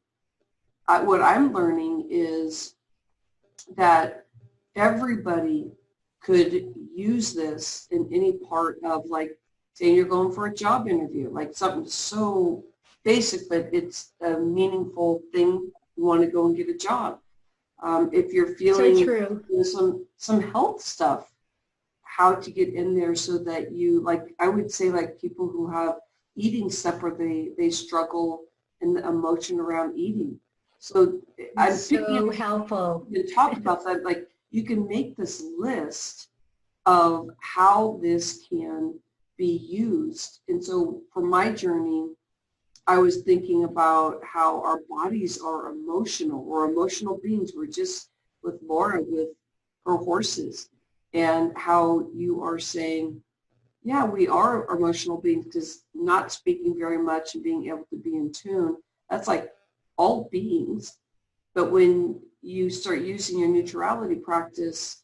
S1: what I'm learning is that everybody could use this in any part of, like, say you're going for a job interview, like something so basic, but it's a meaningful thing. You want to go and get a job. If you're feeling
S2: So true.
S1: Some health stuff, how to get in there so that you, like, I would say, like, people who have eating stuff where they struggle in the emotion around eating. So I'm
S2: So helpful.
S1: to talk about that. Like, you can make this list of how this can be used. And so for my journey, I was thinking about how our bodies are emotional. We're emotional beings. We're just with Laura with her horses, and how you are saying, yeah, we are emotional beings, because not speaking very much and being able to be in tune, that's like all beings. But when you start using your neutrality practice,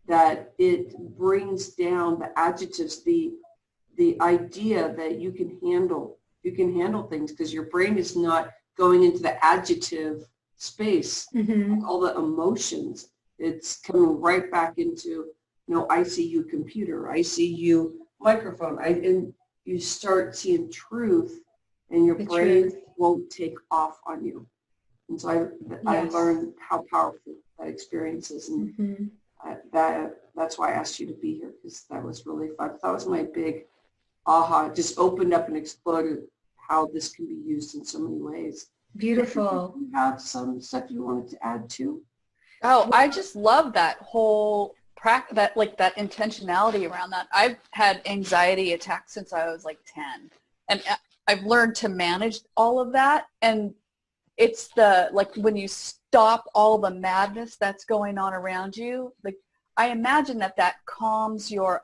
S1: that it brings down the adjectives, the idea that you can handle things, because your brain is not going into the adjective space, all the emotions. It's coming right back into, I see you computer, I see you microphone, and you start seeing truth, and your brain won't take off on you. And so I learned how powerful that experience is, and that's why I asked you to be here, because that was really fun. That was my big aha. It just opened up and exploded how this can be used in so many ways.
S2: Beautiful.
S1: Do you have some stuff you wanted to add too?
S3: Oh, I just love that whole that intentionality around that. I've had anxiety attacks since I was like 10, and I've learned to manage all of that. And it's when you stop all the madness that's going on around you, like, I imagine that calms your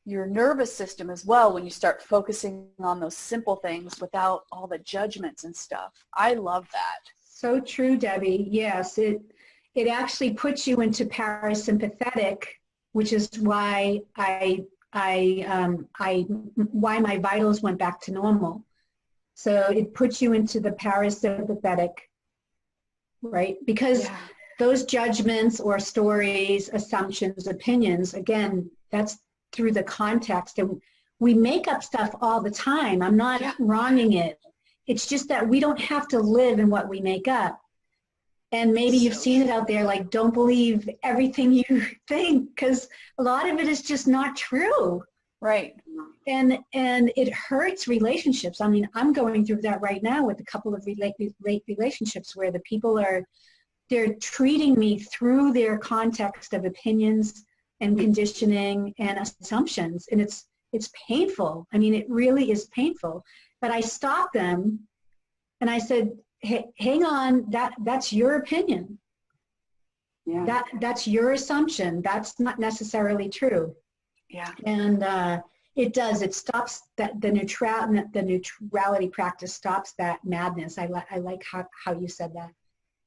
S3: nervous system as well, when you start focusing on those simple things without all the judgments and stuff. I love that.
S2: So true, Debbie. Yes, it actually puts you into parasympathetic, which is why why my vitals went back to normal. So it puts you into the parasympathetic, right? Because those judgments or stories, assumptions, opinions, again, that's through the context. And we make up stuff all the time. I'm not wronging it. It's just that we don't have to live in what we make up. And maybe you've seen it out there, like, don't believe everything you think, because a lot of it is just not true.
S3: Right.
S2: And it hurts relationships. I mean, I'm going through that right now with a couple of relationships where the people they're treating me through their context of opinions and conditioning and assumptions. And it's painful. I mean, it really is painful. But I stopped them and I said, hey, hang on, that's your opinion. Yeah. That's your assumption. That's not necessarily true.
S3: Yeah.
S2: And it stops the neutrality practice stops that madness. I like how you said that.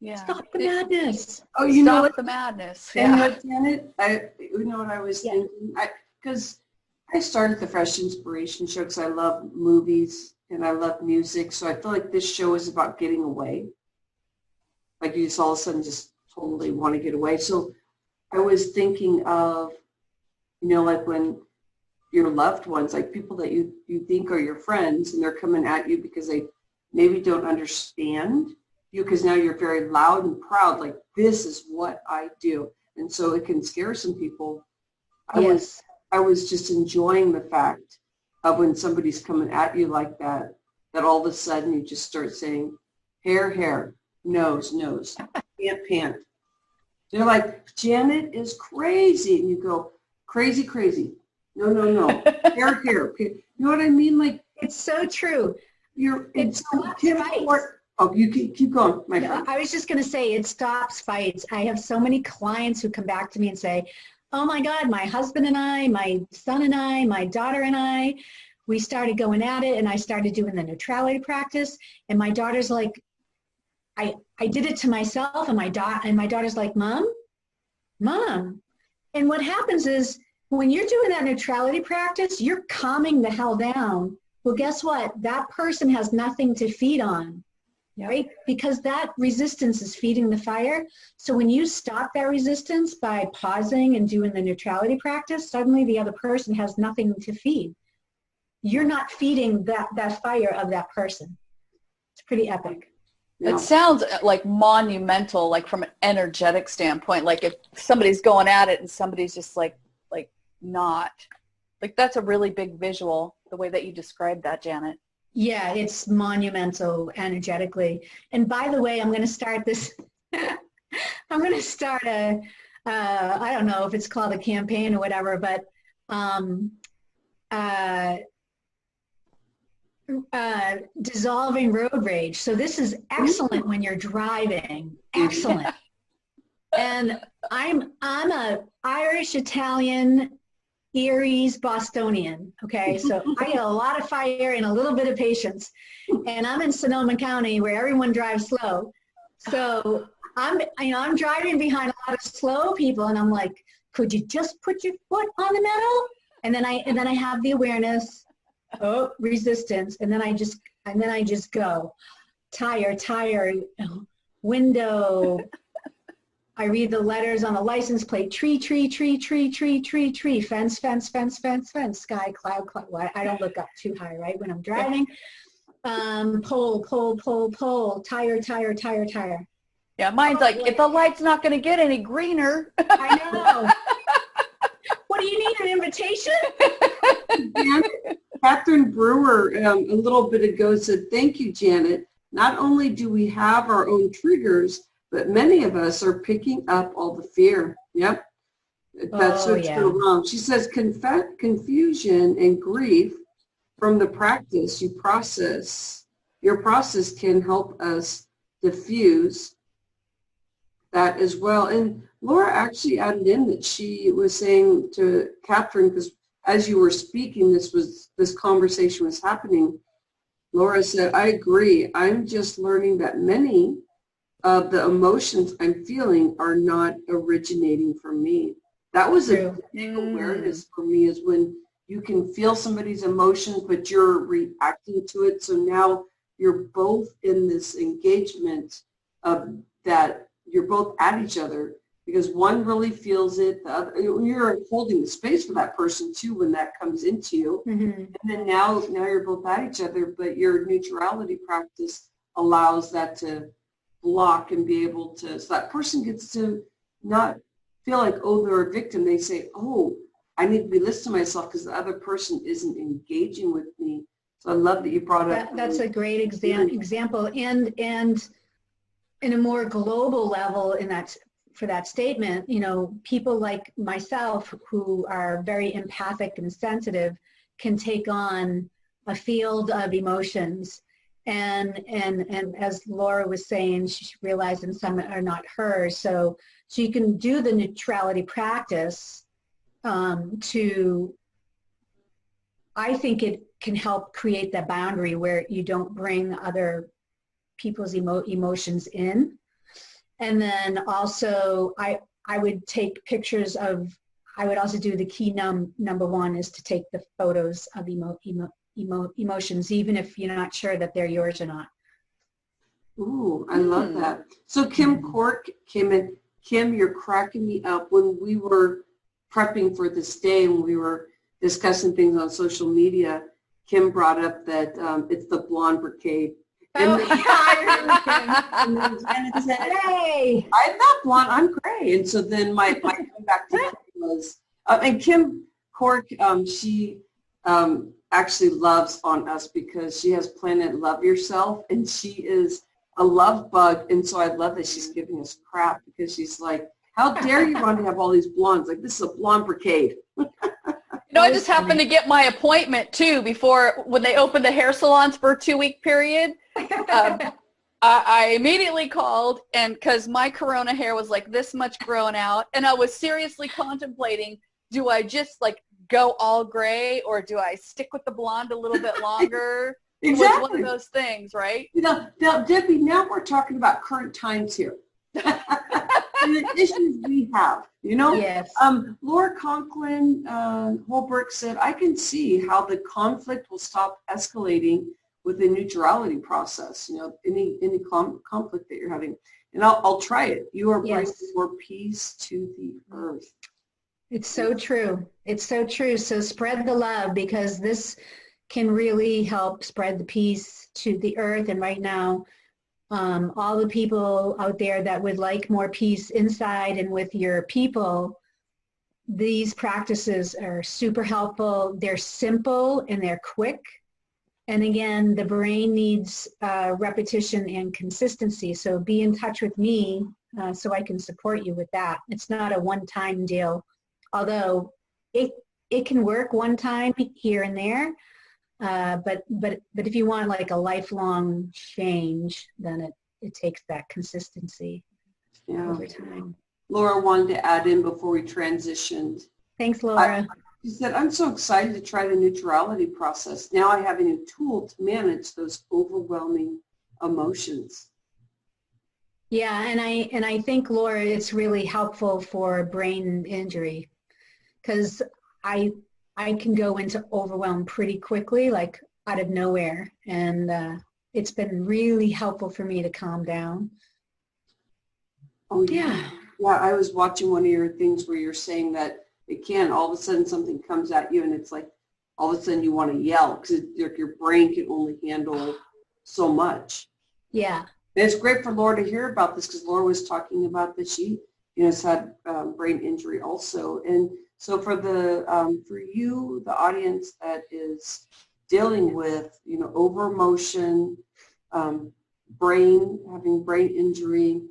S3: Yeah.
S2: Stop the madness.
S1: Oh, you know what?
S3: The madness.
S1: And Janet, you know what I was thinking? Because I started the Fresh Inspiration Show because I love movies and I love music. So I feel like this show is about getting away. Like, you just all of a sudden just totally want to get away. So I was thinking of, like when your loved ones, like people that you think are your friends, and they're coming at you because they maybe don't understand you, because now you're very loud and proud, like, this is what I do. And so it can scare some people. I was just enjoying the fact of when somebody's coming at you like that all of a sudden you just start saying, hair, nose, pant. They're like, Janet is crazy. And you go, crazy. No. hair. You know what I mean? Like,
S2: it's so true.
S1: It's Oh, you keep going, my friend.
S2: I was just going to say, it stops fights. I have so many clients who come back to me and say, oh my God, my husband and I, my son and I, my daughter and I, we started going at it, and I started doing the neutrality practice, and my daughter's like, I did it to myself, and my daughter's like, Mom. And what happens is, when you're doing that neutrality practice, you're calming the hell down. Well, guess what? That person has nothing to feed on. right? Because that resistance is feeding the fire. So when you stop that resistance by pausing and doing the neutrality practice, suddenly the other person has nothing to feed. You're not feeding that fire of that person. It's pretty epic.
S3: It sounds like monumental, like from an energetic standpoint, like if somebody's going at it and somebody's just like not. Like that's a really big visual, the way that you described that, Janet.
S2: Yeah, it's monumental energetically. And by the way, I'm going to start this, I'm going to start I don't know if it's called a campaign or whatever, but dissolving road rage. So this is excellent when you're driving. Excellent. And I'm a Irish, Italian, Erie's Bostonian. Okay, so I get a lot of fire and a little bit of patience. And I'm in Sonoma County where everyone drives slow. So I'm driving behind a lot of slow people, and I'm like, could you just put your foot on the metal? And then I have the awareness. Oh, resistance, and then I just go. Tire, window. I read the letters on the license plate. Tree, fence, sky, cloud. Well, I don't look up too high, right, when I'm driving. Pole, tire.
S3: Yeah, mine's like, if the light's not going to get any greener.
S2: I know. What, do you need an invitation?
S1: Catherine Brewer a little bit ago said, thank you, Janet. Not only do we have our own triggers, but many of us are picking up all the fear. Yep. That's so true. She says, confusion and grief from the practice your process can help us diffuse that as well. And Laura actually added in that she was saying to Catherine, because as you were speaking, this conversation was happening. Laura said, I agree. I'm just learning that many of the emotions I'm feeling are not originating from me. That was a big awareness for me, is when you can feel somebody's emotions, but you're reacting to it. So now you're both in this engagement of that you're both at each other, because one really feels it, the other, you're holding the space for that person too when that comes into you. And then now you're both at each other, but your neutrality practice allows that to block and be able to, so that person gets to not feel like, oh, they're a victim. They say, oh, I need to be listening to myself because the other person isn't engaging with me. So I love that you brought up.
S2: That's a great example. And in a more global level for that statement, people like myself who are very empathic and sensitive can take on a field of emotions. And as Laura was saying, she realized that some are not hers. So you can do the neutrality practice I think it can help create that boundary where you don't bring other people's emotions in. And then also I would take pictures of, I would also do the key number one is to take the photos of emotions, even if you're not sure that they're yours or not.
S1: Ooh, I love that. So Kim Cork came in. Kim, you're cracking me up. When we were prepping for this day and we were discussing things on social media, Kim brought up that it's the blonde brigade. And then Janet said, hey, I'm not blonde, I'm gray. And so then my comeback to Kim was, and Kim Cork, she actually loves on us because she has Planet Love Yourself, and she is a love bug. And so I love that she's giving us crap because she's like, how dare you want to have all these blondes? Like, this is a blonde brigade.
S3: I just happened to get my appointment too when they opened the hair salons for a 2-week period. I immediately called, and because my corona hair was like this much grown out, and I was seriously contemplating, do I just like go all gray or do I stick with the blonde a little bit longer?
S1: Exactly.
S3: It was one of those things, right?
S1: Now, Debbie, now we're talking about current times here. And the issues we have,
S2: Yes.
S1: Laura Conklin Holbrook said, I can see how the conflict will stop escalating with the neutrality process, any conflict that you're having. And I'll try it. You are bringing
S2: Yes.
S1: more peace to the earth.
S2: It's so true. It's so true. So spread the love, because this can really help spread the peace to the earth. And right now, all the people out there that would like more peace inside and with your people, these practices are super helpful. They're simple and they're quick. And again, the brain needs repetition and consistency. So be in touch with me so I can support you with that. It's not a one-time deal, although it can work one time here and there. But if you want like a lifelong change, then it takes that consistency over time.
S1: Laura wanted to add in before we transitioned.
S2: Thanks, Laura.
S1: She said, I'm so excited to try the neutrality process. Now I have a new tool to manage those overwhelming emotions.
S2: Yeah, and I think, Laura, it's really helpful for brain injury, because I can go into overwhelm pretty quickly, like out of nowhere, and it's been really helpful for me to calm down.
S1: Oh yeah. Yeah, I was watching one of your things where you're saying that it can, all of a sudden something comes at you and it's like all of a sudden you want to yell because your brain can only handle so much.
S2: Yeah.
S1: And it's great for Laura to hear about this, because Laura was talking about that she has had brain injury also. And so for you, the audience that is dealing with, over emotion, having brain injury,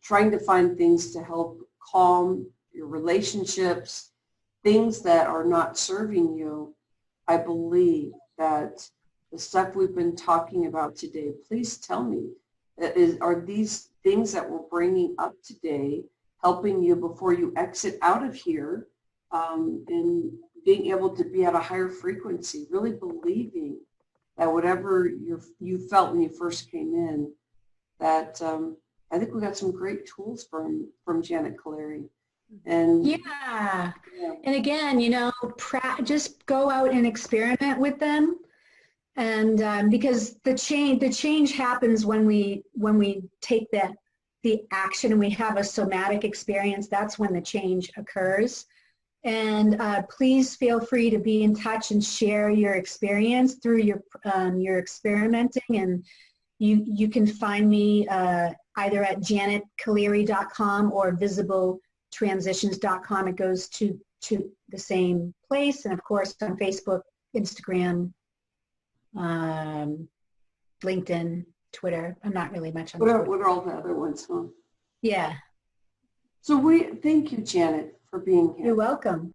S1: trying to find things to help calm your relationships, things that are not serving you, I believe that the stuff we've been talking about today, please tell me, are these things that we're bringing up today helping you before you exit out of here, and being able to be at a higher frequency, really believing that whatever you felt when you first came in, that I think we got some great tools from Janet Kaleri. And
S2: yeah. And again, just go out and experiment with them, and because the change happens when we take the action and we have a somatic experience. That's when the change occurs. And please feel free to be in touch and share your experience through your experimenting. And you can find me either at janetkaleri.com or visibletransitions.com. It goes to the same place. And of course on Facebook, Instagram, LinkedIn, Twitter. I'm not really much on Twitter.
S1: What are all the other ones, huh?
S2: Yeah.
S1: So thank you, Janet, for being here.
S2: You're welcome.